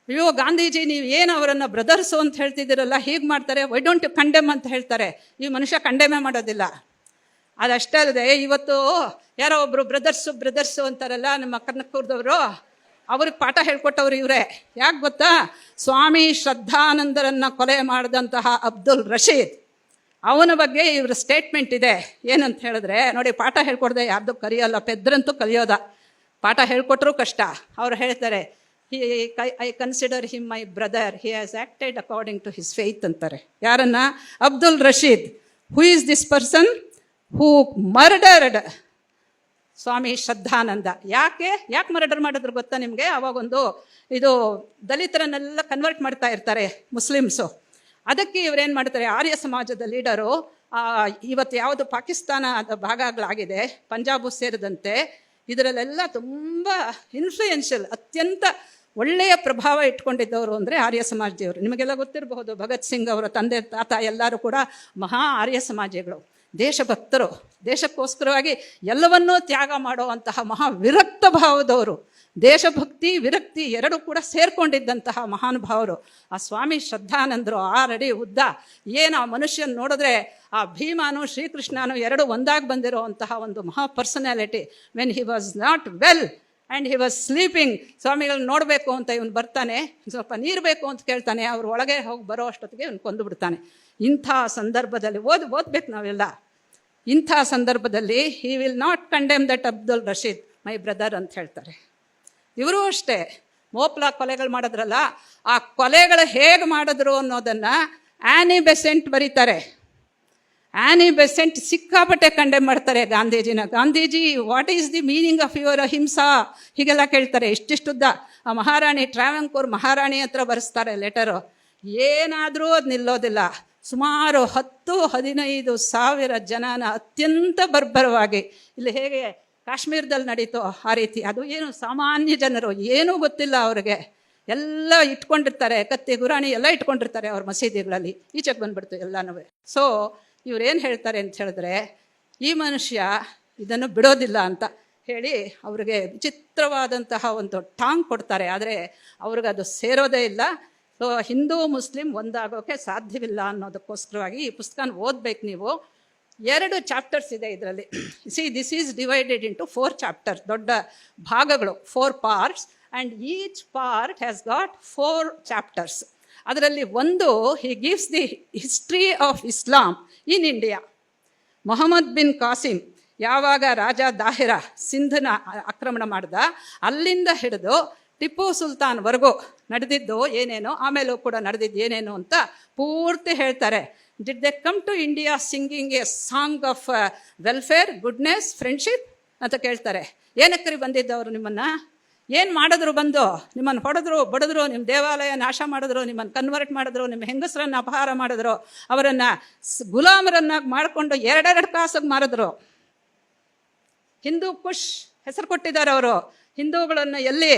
ಅಯ್ಯೋ ಗಾಂಧೀಜಿ, ನೀವು ಏನು ಅವರನ್ನು ಬ್ರದರ್ಸು ಅಂತ ಹೇಳ್ತಿದ್ದೀರಲ್ಲ, ಹೀಗೆ ಮಾಡ್ತಾರೆ, ವೈ ಡೋಂಟ್ ಯು ಕಂಡೆಮ್ ಅಂತ ಹೇಳ್ತಾರೆ. ಈ ಮನುಷ್ಯ ಕಂಡೆಮೇ ಮಾಡೋದಿಲ್ಲ. ಅದಷ್ಟೇ ಅಲ್ಲದೆ ಇವತ್ತು ಯಾರೋ ಒಬ್ಬರು ಬ್ರದರ್ಸು ಅಂತಾರಲ್ಲ, ನಮ್ಮ ಕನಕಪುರದವರು, ಅವ್ರಿಗೆ ಪಾಠ ಹೇಳ್ಕೊಟ್ಟವ್ರು ಇವರೇ. ಯಾಕೆ ಗೊತ್ತಾ? ಸ್ವಾಮಿ ಶ್ರದ್ಧಾನಂದರನ್ನು ಕೊಲೆ ಮಾಡಿದಂತಹ ಅಬ್ದುಲ್ ರಶೀದ್, ಅವನ ಬಗ್ಗೆ ಇವ್ರ ಸ್ಟೇಟ್ಮೆಂಟ್ ಇದೆ. ಏನಂತ ಹೇಳಿದ್ರೆ, ನೋಡಿ, ಪಾಠ ಹೇಳ್ಕೊಡ್ದೆ ಯಾರ್ದು ಕಲಿಯೋಲ್ಲ, ಪೆದ್ರಂತೂ ಕಲಿಯೋದ. ಪಾಠ ಹೇಳ್ಕೊಟ್ರೂ ಕಷ್ಟ. ಅವ್ರು ಹೇಳ್ತಾರೆ, I consider him my brother, he has acted according to his faith ಅಂತಾರೆ. ಯಾರನ್ನ? Abdul Rashid. Who is this person who murdered Swami Shraddhananda. ಯಾಕೆ ಮರ್ಡರ್ ಮಾಡಿದ್ರು ಗೊತ್ತಾ ನಿಮಗೆ? ಅವಾಗೊಂದು ಇದು ದಲಿತರನ್ನೆಲ್ಲ ಕನ್ವರ್ಟ್ ಮಾಡ್ತಾ ಇರ್ತಾರೆ ಮುಸ್ಲಿಮ್ಸು. ಅದಕ್ಕೆ ಇವರೇನು ಮಾಡ್ತಾರೆ, ಆರ್ಯ ಸಮಾಜದ ಲೀಡರು ಇವತ್ತು ಯಾವುದು ಪಾಕಿಸ್ತಾನ ಭಾಗಗಳಾಗಿದೆ, ಪಂಜಾಬು ಸೇರಿದಂತೆ, ಇದರಲ್ಲೆಲ್ಲ ತುಂಬ ಇನ್ಫ್ಲೂಯೆನ್ಷಿಯಲ್, ಅತ್ಯಂತ ಒಳ್ಳೆಯ ಪ್ರಭಾವ ಇಟ್ಕೊಂಡಿದ್ದವರು ಅಂದರೆ ಆರ್ಯ ಸಮಾಜದವರು. ನಿಮಗೆಲ್ಲ ಗೊತ್ತಿರಬಹುದು, ಭಗತ್ ಸಿಂಗ್ ಅವರ ತಂದೆ ತಾತ ಎಲ್ಲರೂ ಕೂಡ ಮಹಾ ಆರ್ಯ ಸಮಾಜಿಗಳು, ದೇಶಭಕ್ತರು, ದೇಶಕ್ಕೋಸ್ಕರವಾಗಿ ಎಲ್ಲವನ್ನೂ ತ್ಯಾಗ ಮಾಡುವಂತಹ ಮಹಾ ವಿರಕ್ತ ಭಾವದವರು. ದೇಶಭಕ್ತಿ ವಿರಕ್ತಿ ಎರಡೂ ಕೂಡ ಸೇರ್ಕೊಂಡಿದ್ದಂತಹ ಮಹಾನುಭಾವರು. ಆ ಸ್ವಾಮಿ ಶ್ರದ್ಧಾನಂದರು 6 ಅಡಿ ಉದ್ದ, ಏನು ಆ ಮನುಷ್ಯನ ನೋಡಿದ್ರೆ ಆ ಭೀಮಾನು ಶ್ರೀಕೃಷ್ಣನು ಎರಡು ಒಂದಾಗಿ ಬಂದಿರುವಂತಹ ಒಂದು ಮಹಾ personality. When he was not well and he was sleeping, ಸ್ವಾಮಿಗಳನ್ನ ನೋಡಬೇಕು ಅಂತ ಇವನು ಬರ್ತಾನೆ, ಸ್ವಲ್ಪ ನೀರು ಬೇಕು ಅಂತ ಕೇಳ್ತಾನೆ, ಅವ್ರ ಒಳಗೆ ಹೋಗಿ ಬರೋ ಅಷ್ಟೊತ್ತಿಗೆ ಇವನು ಕೊಂದು ಬಿಡ್ತಾನೆ. ಇಂಥ ಸಂದರ್ಭದಲ್ಲಿ ಓದ್ಬೇಕು ನಾವೆಲ್ಲ. ಇಂಥ ಸಂದರ್ಭದಲ್ಲಿ he will not condemn that Abdul Rashid my brother ಅಂತ ಹೇಳ್ತಾರೆ. ಇವರು ಅಷ್ಟೇ ಮೋಪ್ಲಾ ಕೊಲೆಗಳು ಮಾಡಿದ್ರಲ್ಲ, ಆ ಕೊಲೆಗಳು ಹೇಗೆ ಮಾಡಿದ್ರು ಅನ್ನೋದನ್ನು ಆ್ಯನಿ ಬೆಸೆಂಟ್ ಬರೀತಾರೆ. ಆ್ಯನಿ ಬೆಸೆಂಟ್ ಸಿಕ್ಕಾಪಟ್ಟೆ ಕಂಡೆಮ್ ಮಾಡ್ತಾರೆ ಗಾಂಧೀಜಿನ. Gandhiji, what is the meaning of your ahimsa ಹೀಗೆಲ್ಲ ಕೇಳ್ತಾರೆ. ಇಷ್ಟಿಷ್ಟುದ್ದ ಆ ಮಹಾರಾಣಿ ಟ್ರಾವೆಂಕೋರ್ ಮಹಾರಾಣಿ ಹತ್ರ ಬರೆಸ್ತಾರೆ ಲೆಟರು. ಏನಾದರೂ ಅದು ನಿಲ್ಲೋದಿಲ್ಲ. ಸುಮಾರು 10-15 ಸಾವಿರ ಜನನ ಅತ್ಯಂತ ಬರ್ಬರವಾಗಿ, ಇಲ್ಲಿ ಹೇಗೆ ಕಾಶ್ಮೀರದಲ್ಲಿ ನಡೀತೋ ಆ ರೀತಿ, ಅದು ಏನು ಸಾಮಾನ್ಯ ಜನರು, ಏನೂ ಗೊತ್ತಿಲ್ಲ ಅವ್ರಿಗೆ, ಎಲ್ಲ ಇಟ್ಕೊಂಡಿರ್ತಾರೆ, ಕತ್ತಿ ಗುರಾಣಿ ಎಲ್ಲ ಇಟ್ಕೊಂಡಿರ್ತಾರೆ ಅವ್ರ ಮಸೀದಿಗಳಲ್ಲಿ. ಈಚೆಗೆ ಬಂದ್ಬಿಡ್ತು ಎಲ್ಲನೂ. ಸೊ ಇವರೇನು ಹೇಳ್ತಾರೆ ಅಂತ ಹೇಳಿದ್ರೆ, ಈ ಮನುಷ್ಯ ಇದನ್ನು ಬಿಡೋದಿಲ್ಲ ಅಂತ ಹೇಳಿ ಅವ್ರಿಗೆ ವಿಚಿತ್ರವಾದಂತಹ ಒಂದು ಟಾಂಗ್ ಕೊಡ್ತಾರೆ. ಆದರೆ ಅವ್ರಿಗೆ ಅದು ಸೇರೋದೇ ಇಲ್ಲ. ಸೊ ಹಿಂದೂ ಮುಸ್ಲಿಂ ಒಂದಾಗೋಕ್ಕೆ ಸಾಧ್ಯವಿಲ್ಲ ಅನ್ನೋದಕ್ಕೋಸ್ಕರವಾಗಿ ಈ ಪುಸ್ತಕನ ಓದಬೇಕು ನೀವು. 2 ಚಾಪ್ಟರ್ಸ್ ಇದೆ ಇದರಲ್ಲಿ. This is divided into 4 chapters, ದೊಡ್ಡ ಭಾಗಗಳು, 4 parts, and each part has got 4 chapters. ಅದರಲ್ಲಿ ಒಂದು, he gives the history of Islam in India. Mohammad bin Qasim ಯಾವಾಗ ರಾಜ ದಾಹಿರ ಸಿಂಧನ ಆಕ್ರಮಣ ಮಾಡ್ದ, ಅಲ್ಲಿಂದ ಹಿಡಿದು ಟಿಪ್ಪು ಸುಲ್ತಾನ್ವರೆಗೂ ನಡೆದಿದ್ದು ಏನೇನೋ, ಆಮೇಲೂ ಕೂಡ ನಡೆದಿದ್ದು ಏನೇನು ಅಂತ ಪೂರ್ತಿ ಹೇಳ್ತಾರೆ. Did they come to India singing a song of welfare, goodness, friendship ಅಂತ ಕೇಳ್ತಾರೆ. ಏನಕ್ಕರಿ ಬಂದಿದ್ದವರು? ನಿಮ್ಮನ್ನು ಏನು ಮಾಡಿದ್ರು? ಬಂದು ನಿಮ್ಮನ್ನು ಹೊಡೆದ್ರು, ಬಡಿದ್ರು, ನಿಮ್ಮ ದೇವಾಲಯ ನಾಶ ಮಾಡಿದ್ರು, ನಿಮ್ಮನ್ನು ಕನ್ವರ್ಟ್ ಮಾಡಿದ್ರು, ನಿಮ್ಮ ಹೆಂಗಸರನ್ನು ಅಪಹಾರ ಮಾಡಿದ್ರು, ಅವರನ್ನು ಗುಲಾಮರನ್ನಾಗಿ ಮಾಡಿಕೊಂಡು 2 ಕಾಸಿಗೆ ಮಾರಿದ್ರು. ಹಿಂದೂ ಕುಶ್ ಹೆಸರು ಕೊಟ್ಟಿದ್ದಾರೆ ಅವರು. ಹಿಂದೂಗಳನ್ನು ಎಲ್ಲಿ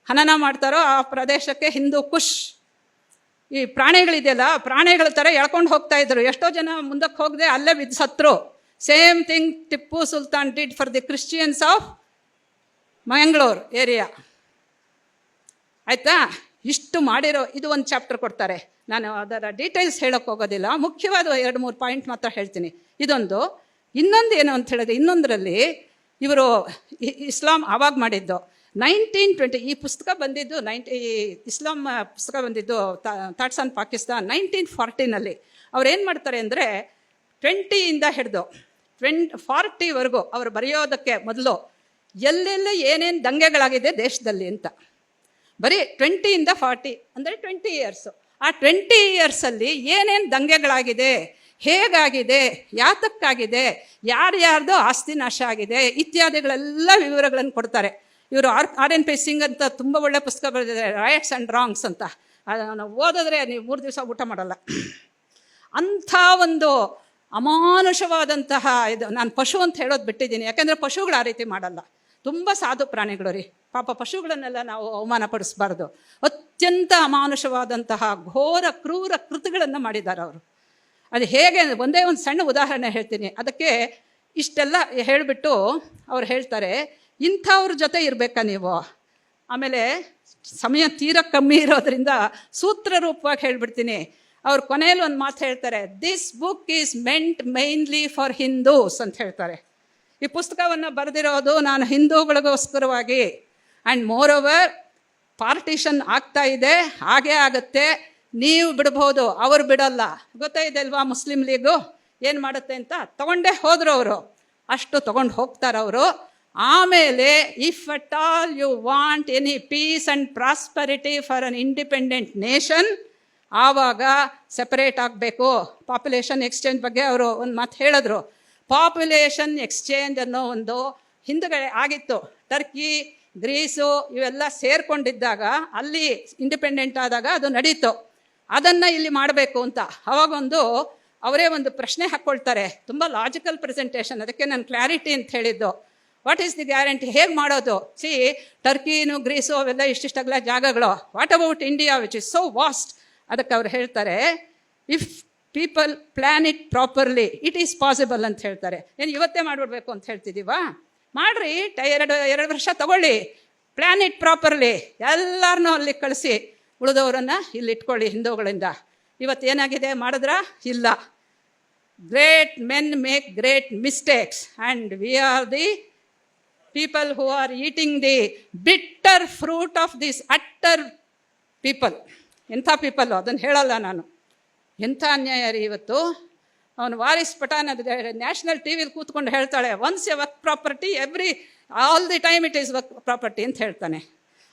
ಹನನ ಮಾಡ್ತಾರೋ ಆ ಪ್ರದೇಶಕ್ಕೆ ಹಿಂದೂ ಕುಶ್. ಈ ಪ್ರಾಣಿಗಳಿದೆಯಲ್ಲ, ಪ್ರಾಣಿಗಳ ಥರ ಎಳ್ಕೊಂಡು ಹೋಗ್ತಾ ಇದ್ರು. ಎಷ್ಟೋ ಜನ ಮುಂದಕ್ಕೆ ಹೋಗದೆ ಅಲ್ಲೇ ಬಿದ್ದು ಸತ್ರು. Same thing Tipu Sultan did for the Christians of Mangaluru area. ಆಯಿತಾ? ಇಷ್ಟು ಮಾಡಿರೋ ಇದು ಒಂದು ಚಾಪ್ಟರ್ ಕೊಡ್ತಾರೆ. ನಾನು ಅದರ ಡೀಟೇಲ್ಸ್ ಹೇಳೋಕ್ಕೆ ಹೋಗೋದಿಲ್ಲ, ಮುಖ್ಯವಾದ 2-3 ಪಾಯಿಂಟ್ ಮಾತ್ರ ಹೇಳ್ತೀನಿ. ಇದೊಂದು. ಇನ್ನೊಂದು ಏನು ಅಂತ ಹೇಳಿದ್ರೆ, ಇನ್ನೊಂದರಲ್ಲಿ ಇವರು ಇಸ್ಲಾಂ ಆವಾಗ ಮಾಡಿದ್ದು 1920. ಈ ಪುಸ್ತಕ ಬಂದಿದ್ದು ಇಸ್ಲಾಂ ಪುಸ್ತಕ ಬಂದಿದ್ದು ಥಾಟ್ಸ್ ಆನ್ ಪಾಕಿಸ್ತಾನ್ 1940ನಲ್ಲಿ. ಅವ್ರೇನು ಮಾಡ್ತಾರೆ ಅಂದರೆ 20ಇಂದ ಹಿಡಿದು 40ವರೆಗೂ ಅವರು ಬರೆಯೋದಕ್ಕೆ ಮೊದಲು ಎಲ್ಲೆಲ್ಲ ಏನೇನು ದಂಗೆಗಳಾಗಿದೆ ದೇಶದಲ್ಲಿ ಅಂತ, ಬರೀ 20ಇಂದ 40 ಅಂದರೆ 20 ಇಯರ್ಸು. ಆ 20 ಇಯರ್ಸಲ್ಲಿ ಏನೇನು ದಂಗೆಗಳಾಗಿದೆ, ಹೇಗಾಗಿದೆ, ಯಾತಕ್ಕಾಗಿದೆ, ಯಾರ್ಯಾರ್ದು ಆಸ್ತಿ ನಾಶ ಆಗಿದೆ ಇತ್ಯಾದಿಗಳೆಲ್ಲ ವಿವರಗಳನ್ನು ಕೊಡ್ತಾರೆ. ಇವರು RNP ಸಿಂಗ್ ಅಂತ ತುಂಬ ಒಳ್ಳೆ ಪುಸ್ತಕ ಬರೆದಿದ್ದಾರೆ, ರೈಟ್ಸ್ ಆ್ಯಂಡ್ ರಾಂಗ್ಸ್ ಅಂತ. ಅದನ್ನು ಓದಿದ್ರೆ ನೀವು 3 ದಿವಸ ಊಟ ಮಾಡಲ್ಲ. ಅಂಥ ಒಂದು ಅಮಾನುಷವಾದಂತಹ ಇದು. ನಾನು ಪಶು ಅಂತ ಹೇಳೋದು ಬಿಟ್ಟಿದ್ದೀನಿ, ಯಾಕೆಂದರೆ ಪಶುಗಳು ಆ ರೀತಿ ಮಾಡಲ್ಲ. ತುಂಬ ಸಾಧು ಪ್ರಾಣಿಗಳು ರೀ, ಪಾಪ ಪಶುಗಳನ್ನೆಲ್ಲ ನಾವು ಅವಮಾನ ಪಡಿಸಬಾರ್ದು. ಅತ್ಯಂತ ಅಮಾನುಷವಾದಂತಹ ಘೋರ ಕ್ರೂರ ಕೃತಿಗಳನ್ನು ಮಾಡಿದ್ದಾರೆ ಅವರು. ಅದು ಹೇಗೆ, ಒಂದೇ ಒಂದು ಸಣ್ಣ ಉದಾಹರಣೆ ಹೇಳ್ತೀನಿ. ಅದಕ್ಕೆ ಇಷ್ಟೆಲ್ಲ ಹೇಳಿಬಿಟ್ಟು ಅವ್ರು ಹೇಳ್ತಾರೆ, ಇಂಥವ್ರ ಜೊತೆ ಇರಬೇಕಾ ನೀವು. ಆಮೇಲೆ ಸಮಯ ತೀರ ಕಮ್ಮಿ ಇರೋದ್ರಿಂದ ಸೂತ್ರ ರೂಪವಾಗಿ ಹೇಳ್ಬಿಡ್ತೀನಿ. ಅವ್ರು ಕೊನೆಯಲ್ಲಿ ಒಂದು ಮಾತು ಹೇಳ್ತಾರೆ, this book is meant mainly for Hindus ಅಂತ ಹೇಳ್ತಾರೆ. ಈ ಪುಸ್ತಕವನ್ನು ಬರೆದಿರೋದು ನಾನು ಹಿಂದೂಗಳಿಗೋಸ್ಕರವಾಗಿ. ಆ್ಯಂಡ್ ಮೋರ್ ಓವರ್ ಪಾರ್ಟಿಷನ್ ಆಗ್ತಾ ಇದೆ, ಹಾಗೇ ಆಗುತ್ತೆ. ನೀವು ಬಿಡ್ಬೋದು, ಅವರು ಬಿಡೋಲ್ಲ. ಗೊತ್ತಾಯಿದೆ ಅಲ್ವಾ ಮುಸ್ಲಿಂ ಲೀಗು ಏನು ಮಾಡುತ್ತೆ ಅಂತ. ತೊಗೊಂಡೇ ಹೋದರು ಅವರು, ಅಷ್ಟು ತೊಗೊಂಡು ಹೋಗ್ತಾರೆ ಅವರು. ಆಮೇಲೆ if at all you want any peace and prosperity for an independent nation, ಆವಾಗ ಸೆಪರೇಟ್ ಆಗಬೇಕು. ಪಾಪ್ಯುಲೇಷನ್ ಎಕ್ಸ್ಚೇಂಜ್ ಬಗ್ಗೆ ಅವರು ಒಂದು ಮಾತು ಹೇಳಿದ್ರು. ಪಾಪ್ಯುಲೇಷನ್ ಎಕ್ಸ್ಚೇಂಜ್ ಅನ್ನೋ ಒಂದು ಹಿಂದುಗಡೆ ಆಗಿತ್ತು. ಟರ್ಕಿ, ಗ್ರೀಸು ಇವೆಲ್ಲ ಸೇರ್ಕೊಂಡಿದ್ದಾಗ, ಅಲ್ಲಿ ಇಂಡಿಪೆಂಡೆಂಟ್ ಆದಾಗ ಅದು ನಡೀತು. ಅದನ್ನು ಇಲ್ಲಿ ಮಾಡಬೇಕು ಅಂತ ಅವಾಗೊಂದು ಅವರೇ ಒಂದು ಪ್ರಶ್ನೆ ಹಾಕ್ಕೊಳ್ತಾರೆ, ತುಂಬ ಲಾಜಿಕಲ್ ಪ್ರೆಸೆಂಟೇಷನ್. ಅದಕ್ಕೆ ನಾನು ಕ್ಲಾರಿಟಿ ಅಂತ ಹೇಳಿದ್ದು. ವಾಟ್ ಈಸ್ ದಿ ಗ್ಯಾರಂಟಿ, ಹೇಗೆ ಮಾಡೋದು? ಸಿ, ಟರ್ಕಿನು ಗ್ರೀಸು ಅವೆಲ್ಲ ಇಷ್ಟಿಷ್ಟಾಗಲ ಜಾಗಗಳು. What about India which is so vast? ಅದಕ್ಕೆ ಅವ್ರು ಹೇಳ್ತಾರೆ, if people plan it properly it is possible ಅಂತ ಹೇಳ್ತಾರೆ. ಏನು ಇವತ್ತೇ ಮಾಡಿಬಿಡ್ಬೇಕು ಅಂತ ಹೇಳ್ತಿದ್ದೀವಾ? ಮಾಡಿರಿ, ಎರಡು ವರ್ಷ ತಗೊಳ್ಳಿ, ಪ್ಲ್ಯಾನ್ ಇಟ್ ಪ್ರಾಪರ್ಲಿ, ಎಲ್ಲರನ್ನೂ ಅಲ್ಲಿ ಕಳಿಸಿ ಉಳಿದವರನ್ನು ಇಲ್ಲಿ ಇಟ್ಕೊಳ್ಳಿ ಹಿಂದೂಗಳಿಂದ. ಇವತ್ತೇನಾಗಿದೆ, ಮಾಡಿದ್ರಾ? ಇಲ್ಲ. Great men make great mistakes and we are the people who are eating the bitter fruit of this utter people. ಎಂಥ ಪೀಪಲ್ಲು ಅದನ್ನು ಹೇಳಲ್ಲ ನಾನು. ಎಂಥ ಅನ್ಯಾಯ ರೀ ಇವತ್ತು. ಅವನು ವಾರಿಸ್ ಪಠಾನ್ ಅದು ನ್ಯಾಷನಲ್ ಟಿ ವಿಲಿ ಕೂತ್ಕೊಂಡು ಹೇಳ್ತಾಳೆ, once A work property all the time it is work property ಅಂತ ಹೇಳ್ತಾನೆ.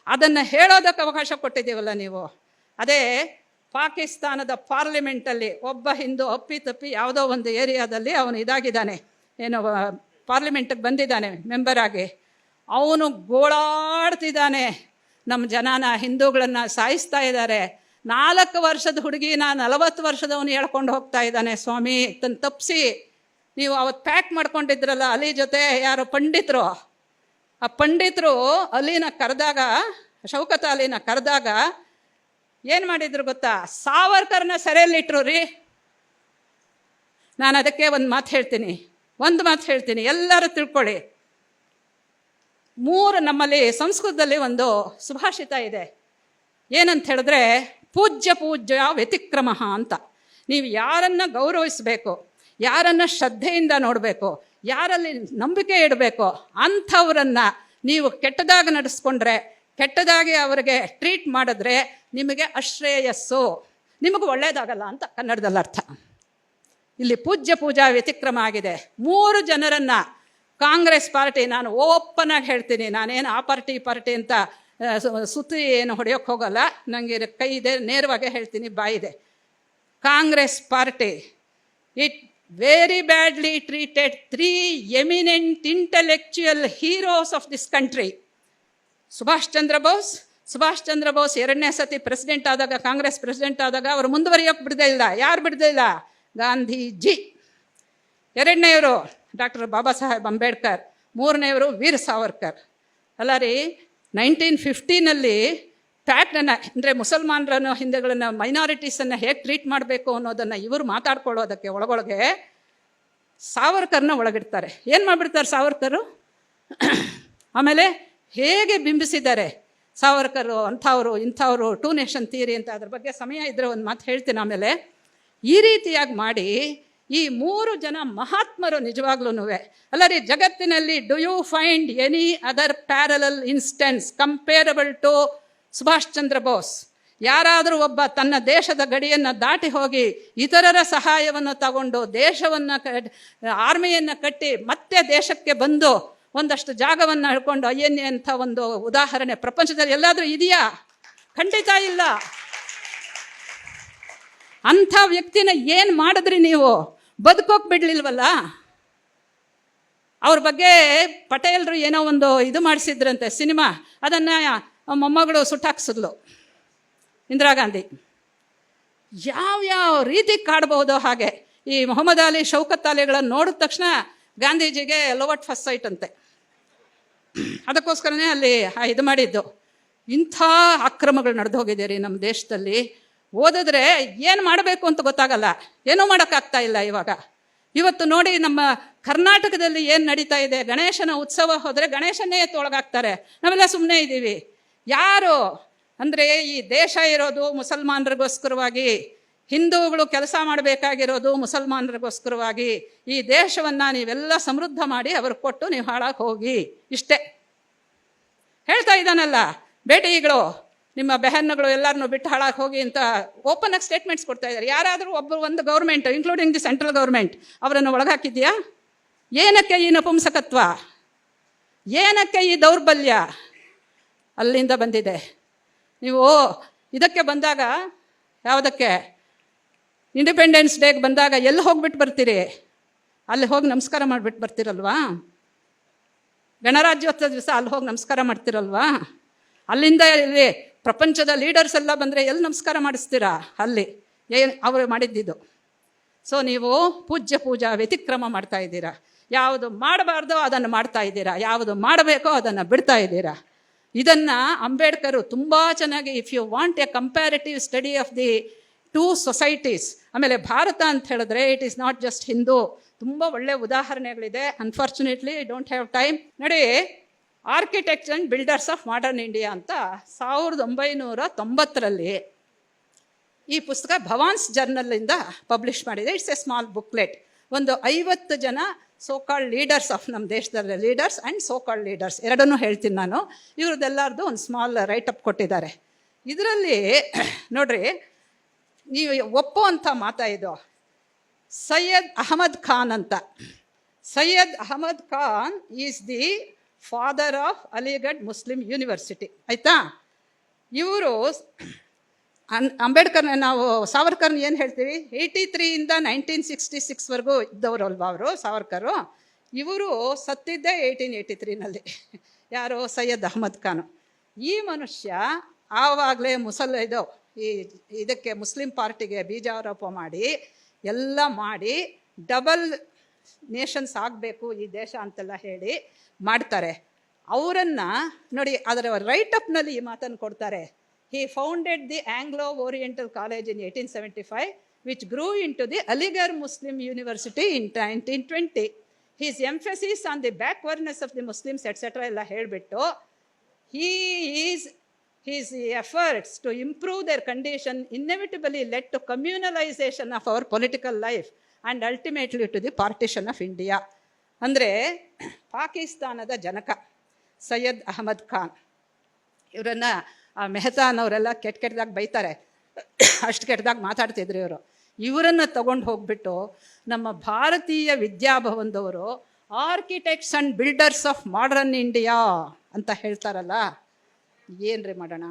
ಅದನ್ನು ಹೇಳೋದಕ್ಕೆ ಅವಕಾಶ ಕೊಟ್ಟಿದ್ದೀವಲ್ಲ ನೀವು. ಅದೇ ಪಾಕಿಸ್ತಾನದ ಪಾರ್ಲಿಮೆಂಟಲ್ಲಿ ಒಬ್ಬ ಹಿಂದೂ ಅಪ್ಪಿತಪ್ಪಿ ಯಾವುದೋ ಒಂದು ಏರಿಯಾದಲ್ಲಿ ಅವನು ಇದಾಗಿದ್ದಾನೆ, ಏನು ಪಾರ್ಲಿಮೆಂಟಿಗೆ ಬಂದಿದ್ದಾನೆ ಮೆಂಬರ್ ಆಗಿ. ಅವನು ಗೋಳಾಡ್ತಿದ್ದಾನೆ, ನಮ್ಮ ಜನನ ಹಿಂದೂಗಳನ್ನು ಸಾಯಿಸ್ತಾ ಇದ್ದಾರೆ. 4 ವರ್ಷದ ಹುಡುಗಿನ 40 ವರ್ಷದವನು ಹೇಳ್ಕೊಂಡು ಹೋಗ್ತಾ ಇದ್ದಾನೆ, ಸ್ವಾಮಿ ತನ್ನ ತಪ್ಪಿಸಿ. ನೀವು ಅವತ್ತು ಪ್ಯಾಕ್ ಮಾಡ್ಕೊಂಡಿದ್ರಲ್ಲ ಅಲಿ ಜೊತೆ ಯಾರೋ ಪಂಡಿತರು, ಆ ಪಂಡಿತರು ಅಲಿನ ಕರೆದಾಗ, ಶೌಕತ್ ಅಲಿನ ಕರೆದಾಗ ಏನು ಮಾಡಿದ್ರು ಗೊತ್ತಾ? ಸಾವರ್ಕರ್ನ ಸೆರೆಯಲ್ಲಿಟ್ರು ರೀ. ನಾನು ಅದಕ್ಕೆ ಒಂದು ಮಾತು ಹೇಳ್ತೀನಿ, ಎಲ್ಲರೂ ತಿಳ್ಕೊಳ್ಳಿ. ನಮ್ಮಲ್ಲಿ ಸಂಸ್ಕೃತದಲ್ಲಿ ಒಂದು ಸುಭಾಷಿತ ಇದೆ, ಏನಂತ ಹೇಳಿದ್ರೆ ಪೂಜ್ಯ ವ್ಯತಿಕ್ರಮ ಅಂತ. ನೀವು ಯಾರನ್ನು ಗೌರವಿಸಬೇಕು, ಯಾರನ್ನು ಶ್ರದ್ಧೆಯಿಂದ ನೋಡಬೇಕು, ಯಾರಲ್ಲಿ ನಂಬಿಕೆ ಇಡಬೇಕು, ಅಂಥವರನ್ನು ನೀವು ಕೆಟ್ಟದಾಗಿ ನಡೆಸ್ಕೊಂಡ್ರೆ, ಕೆಟ್ಟದಾಗಿ ಅವರಿಗೆ ಟ್ರೀಟ್ ಮಾಡಿದ್ರೆ ನಿಮಗೆ ಅಶ್ರೇಯಸ್ಸು, ನಿಮಗೆ ಒಳ್ಳೆಯದಾಗಲ್ಲ ಅಂತ ಕನ್ನಡದಲ್ಲಿ ಅರ್ಥ. ಇಲ್ಲಿ ಪೂಜಾ ವ್ಯತಿಕ್ರಮ ಆಗಿದೆ. 3 ಜನರನ್ನು ಕಾಂಗ್ರೆಸ್ ಪಾರ್ಟಿ, ನಾನು ಓಪನ್ ಆಗಿ ಹೇಳ್ತೀನಿ, ನಾನೇನು ಆ ಪಾರ್ಟಿ ಅಂತ ಸುತ್ತಿ ಏನು ಹೊಡೆಯೋಕ್ಕೆ ಹೋಗಲ್ಲ, ನನಗೆ ಕೈ ಇದೆ, ನೇರವಾಗಿ ಹೇಳ್ತೀನಿ, ಬಾಯಿದೆ. Congress party it very badly treated 3 eminent intellectual heroes of this country. Subhash Chandra Bose 2ನೇ ಸತಿ ಪ್ರೆಸಿಡೆಂಟ್ ಆದಾಗ, ಕಾಂಗ್ರೆಸ್ ಪ್ರೆಸಿಡೆಂಟ್ ಆದಾಗ ಅವರು ಮುಂದುವರಿಯೋಕೆ ಬಿಡದೇ ಇಲ್ಲ. ಯಾರು ಬಿಡದೇ ಇಲ್ಲ? ಗಾಂಧೀಜಿ. 2ನೇವರು ಡಾಕ್ಟರ್ ಬಾಬಾ ಸಾಹೇಬ್ ಅಂಬೇಡ್ಕರ್. 3ನೇವರು ವೀರ್ ಸಾವರ್ಕರ್. ಅಲ್ಲ ರೀ, 1950ನಲ್ಲಿ ಫ್ಯಾಕ್ಟನ್ನು ಅಂದರೆ ಮುಸಲ್ಮಾನರನ್ನು, ಹಿಂದೂಗಳನ್ನು, ಮೈನಾರಿಟೀಸನ್ನು ಹೇಗೆ ಟ್ರೀಟ್ ಮಾಡಬೇಕು ಅನ್ನೋದನ್ನು ಇವರು ಮಾತಾಡ್ಕೊಳ್ಳೋದಕ್ಕೆ ಒಳಗೊಳಗೆ ಸಾವರ್ಕರ್ನ ಒಳಗಿಡ್ತಾರೆ. ಏನು ಮಾಡಿಬಿಡ್ತಾರೆ ಸಾವರ್ಕರು? ಆಮೇಲೆ ಹೇಗೆ ಬಿಂಬಿಸಿದ್ದಾರೆ ಸಾವರ್ಕರು, ಅಂಥವರು ಇಂಥವರು, 2 ನೇಷನ್ ಥಿಯರಿ ಅಂತ. ಅದ್ರ ಬಗ್ಗೆ ಸಮಯ ಇದ್ದರೆ ಒಂದು ಮಾತು ಹೇಳ್ತೀನಿ ಆಮೇಲೆ. ಈ ರೀತಿಯಾಗಿ ಮಾಡಿ ಈ 3 ಜನ ಮಹಾತ್ಮರು ನಿಜವಾಗ್ಲೂ ಅಲ್ಲ ರೀ, ಜಗತ್ತಿನಲ್ಲಿ do you find any other parallel instance comparable to Subhash Chandra Bose? ಯಾರಾದರೂ ಒಬ್ಬ ತನ್ನ ದೇಶದ ಗಡಿಯನ್ನು ದಾಟಿ ಹೋಗಿ ಇತರರ ಸಹಾಯವನ್ನು ತಗೊಂಡು ದೇಶವನ್ನು ಆರ್ಮಿಯನ್ನು ಕಟ್ಟಿ ಮತ್ತೆ ದೇಶಕ್ಕೆ ಬಂದು ಒಂದಷ್ಟು ಜಾಗವನ್ನು ಹಿಡ್ಕೊಂಡು ಐಎನ್ಎ ಅಂತ ಒಂದು ಉದಾಹರಣೆ ಪ್ರಪಂಚದಲ್ಲಿ ಎಲ್ಲಾದರೂ ಇದೆಯಾ? ಖಂಡಿತ ಇಲ್ಲ. ಅಂಥ ವ್ಯಕ್ತಿನ ಏನು ಮಾಡಿದ್ರಿ ನೀವು? ಬದುಕೋಕೆ ಬಿಡಲಿಲ್ವಲ್ಲ. ಅವ್ರ ಬಗ್ಗೆ ಪಟೇಲ್ರು ಏನೋ ಒಂದು ಇದು ಮಾಡಿಸಿದ್ರಂತೆ ಸಿನಿಮಾ, ಅದನ್ನು ಮೊಮ್ಮಗಳು ಸುಟ್ಟಾಕ್ಸಿದ್ಲು ಇಂದಿರಾ ಗಾಂಧಿ. ಯಾವ್ಯಾವ ರೀತಿ ಕಾಡ್ಬೋದೋ ಹಾಗೆ. ಈ ಮೊಹಮ್ಮದ್ ಅಲಿ, ಶೌಕತ್ ಅಲಿಗಳನ್ನು ನೋಡಿದ ತಕ್ಷಣ ಗಾಂಧೀಜಿಗೆ ಲವ್ ಅಟ್ ಫಸ್ಟ್ ಸೈಟ್ ಅಂತೆ. ಅದಕ್ಕೋಸ್ಕರನೇ ಅಲ್ಲಿ ಇದು ಮಾಡಿದ್ದು. ಇಂಥ ಅಕ್ರಮಗಳು ನಡೆದು ಹೋಗಿದೆ ರೀ ನಮ್ಮ ದೇಶದಲ್ಲಿ. ಓದಿದ್ರೆ ಏನು ಮಾಡಬೇಕು ಅಂತ ಗೊತ್ತಾಗಲ್ಲ, ಏನೂ ಮಾಡೋಕ್ಕಾಗ್ತಾ ಇಲ್ಲ ಇವಾಗ. ಇವತ್ತು ನೋಡಿ ನಮ್ಮ ಕರ್ನಾಟಕದಲ್ಲಿ ಏನು ನಡೀತಾ ಇದೆ, ಗಣೇಶನ ಉತ್ಸವ ಹೋದರೆ ಗಣೇಶನ್ನೇ ತೊಳಗಾಕ್ತಾರೆ. ನಾವೆಲ್ಲ ಸುಮ್ಮನೆ ಇದ್ದೀವಿ. ಯಾರು ಅಂದರೆ ಈ ದೇಶ ಇರೋದು ಮುಸಲ್ಮಾನರಿಗೋಸ್ಕರವಾಗಿ, ಹಿಂದೂಗಳು ಕೆಲಸ ಮಾಡಬೇಕಾಗಿರೋದು ಮುಸಲ್ಮಾನರಿಗೋಸ್ಕರವಾಗಿ. ಈ ದೇಶವನ್ನು ನೀವೆಲ್ಲ ಸಮೃದ್ಧ ಮಾಡಿ ಅವ್ರಿಗೆ ಕೊಟ್ಟು ನೀವು ಹಾಳಾಗಿ ಹೋಗಿ, ಇಷ್ಟೇ ಹೇಳ್ತಾ ಇದ್ದಾನಲ್ಲ. ಬೇಟಿಗಳು, ನಿಮ್ಮ ಬೆಹನ್ನುಗಳು ಎಲ್ಲರನ್ನೂ ಬಿಟ್ಟು ಹಾಳಾಗಿ ಹೋಗಿ ಅಂತ ಓಪನ್ ಆಗಿ ಸ್ಟೇಟ್ಮೆಂಟ್ಸ್ ಕೊಡ್ತಾ ಇದ್ದಾರೆ. ಯಾರಾದರೂ ಒಂದು government, including the central government, ಅವರನ್ನು ಒಳಗಾಕಿದ್ಯಾ? ಏನಕ್ಕೆ ಈ ನಪುಂಸಕತ್ವ? ಏನಕ್ಕೆ ಈ ದೌರ್ಬಲ್ಯ? ಅಲ್ಲಿಂದ ಬಂದಿದೆ. ನೀವು ಇದಕ್ಕೆ ಬಂದಾಗ, ಯಾವುದಕ್ಕೆ, ಇಂಡಿಪೆಂಡೆನ್ಸ್ ಡೇಗೆ ಬಂದಾಗ ಎಲ್ಲಿ ಹೋಗ್ಬಿಟ್ಟು ಬರ್ತೀರಿ? ಅಲ್ಲಿ ಹೋಗಿ ನಮಸ್ಕಾರ ಮಾಡಿಬಿಟ್ಟು ಬರ್ತೀರಲ್ವಾ? ಗಣರಾಜ್ಯೋತ್ಸವ ದಿವಸ ಅಲ್ಲಿ ಹೋಗಿ ನಮಸ್ಕಾರ ಮಾಡ್ತಿರಲ್ವಾ? ಅಲ್ಲಿಂದ ಇಲ್ಲಿ ಪ್ರಪಂಚದ ಲೀಡರ್ಸ್ ಎಲ್ಲ ಬಂದರೆ ಎಲ್ಲಿ ನಮಸ್ಕಾರ ಮಾಡಿಸ್ತೀರಾ? ಅಲ್ಲಿ ಏನು ಅವರು ಮಾಡಿದ್ದಿದ್ದು. ಸೊ ನೀವು ಪೂಜಾ ವ್ಯತಿಕ್ರಮ ಮಾಡ್ತಾ ಇದ್ದೀರಾ. ಯಾವುದು ಮಾಡಬಾರ್ದೋ ಅದನ್ನು ಮಾಡ್ತಾ ಇದ್ದೀರಾ, ಯಾವುದು ಮಾಡಬೇಕೋ ಅದನ್ನು ಬಿಡ್ತಾ ಇದ್ದೀರಾ. ಇದನ್ನು ಅಂಬೇಡ್ಕರು ತುಂಬ ಚೆನ್ನಾಗಿ, if you want a comparative study of the two societies. ಆಮೇಲೆ ಭಾರತ ಅಂತ ಹೇಳಿದ್ರೆ it is not just Hindu, ತುಂಬ ಒಳ್ಳೆ ಉದಾಹರಣೆಗಳಿದೆ. Unfortunately I don't have time. ನೋಡಿ, architects and builders of modern India ಅಂತ 1990ರಲ್ಲಿ ಈ ಪುಸ್ತಕ ಭವಾನ್ಸ್ ಜರ್ನಲಿಂದ ಪಬ್ಲಿಷ್ ಮಾಡಿದೆ. It's a small booklet. ಒಂದು 50 ಜನ ಸೋಕಾಲ್ಡ್ ಲೀಡರ್ಸ್ ಆಫ್ ನಮ್ಮ ದೇಶದಲ್ಲಿ, ಲೀಡರ್ಸ್ ಆ್ಯಂಡ್ ಸೋಕಾಲ್ಡ್ ಲೀಡರ್ಸ್ ಎರಡನ್ನೂ ಹೇಳ್ತೀನಿ ನಾನು. ಇವ್ರದ್ದೆಲ್ಲರದು ಒಂದು ಸ್ಮಾಲ್ ರೈಟಪ್ ಕೊಟ್ಟಿದ್ದಾರೆ. ಇದರಲ್ಲಿ ನೋಡ್ರಿ, ನೀವು ಒಪ್ಪುವಂಥ ಮಾತಾ ಇದು. ಸೈಯದ್ ಅಹಮದ್ ಖಾನ್ ಅಂತ. Syed Ahmad Khan is the father of Aligarh Muslim University, ಆಯಿತಾ? ಇವರು ಅಂಬೇಡ್ಕರ್, ನಾವು ಸಾವರ್ಕರ್ನ ಏನು ಹೇಳ್ತೀವಿ, 83 1966ವರೆಗೂ ಇದ್ದವರು ಅಲ್ವಾ ಅವರು ಸಾವರ್ಕರು. ಇವರು ಸತ್ತಿದ್ದೇ 1883ನಲ್ಲಿ. ಯಾರು? ಸೈಯದ್ ಅಹಮದ್ ಖಾನು. ಈ ಮನುಷ್ಯ ಆವಾಗಲೇ ಇದಕ್ಕೆ ಮುಸ್ಲಿಂ ಪಾರ್ಟಿಗೆ ಬೀಜಾರೋಪ ಮಾಡಿ ಎಲ್ಲ ಮಾಡಿ ಡಬಲ್ ನೇಷನ್ಸ್ ಆಗಬೇಕು ಈ ದೇಶ ಅಂತೆಲ್ಲ ಹೇಳಿ ಮಾಡ್ತಾರೆ. ಅವರನ್ನು ನೋಡಿ, ಅದರ ರೈಟಪ್ನಲ್ಲಿ ಈ ಮಾತನ್ನು ಕೊಡ್ತಾರೆ. He founded the Anglo-Oriental College in 1875, which grew into the Aligarh Muslim University in 1920. His emphasis on the backwardness of the Muslims, etc. ಎಲ್ಲ ಹೇಳಿಬಿಟ್ಟು, his efforts to improve their condition inevitably led to communalization of our political life and ultimately to the partition of India. ಅಂದರೆ ಪಾಕಿಸ್ತಾನದ ಜನಕ ಸೈಯದ್ ಅಹಮದ್ ಖಾನ್ ಇವರನ್ನು ಮೆಹತಾನವರೆಲ್ಲ ಕೆಟ್ಟದಾಗಿ ಬೈತಾರೆ, ಅಷ್ಟು ಕೆಟ್ಟದಾಗಿ ಮಾತಾಡ್ತಿದ್ರು ಇವರು. ಇವರನ್ನು ತಗೊಂಡು ಹೋಗ್ಬಿಟ್ಟು ನಮ್ಮ ಭಾರತೀಯ ವಿದ್ಯಾಭವನದವರು architects and builders of modern India ಅಂತ ಹೇಳ್ತಾರಲ್ಲ, ಏನ್ರಿ ಮಾಡೋಣ?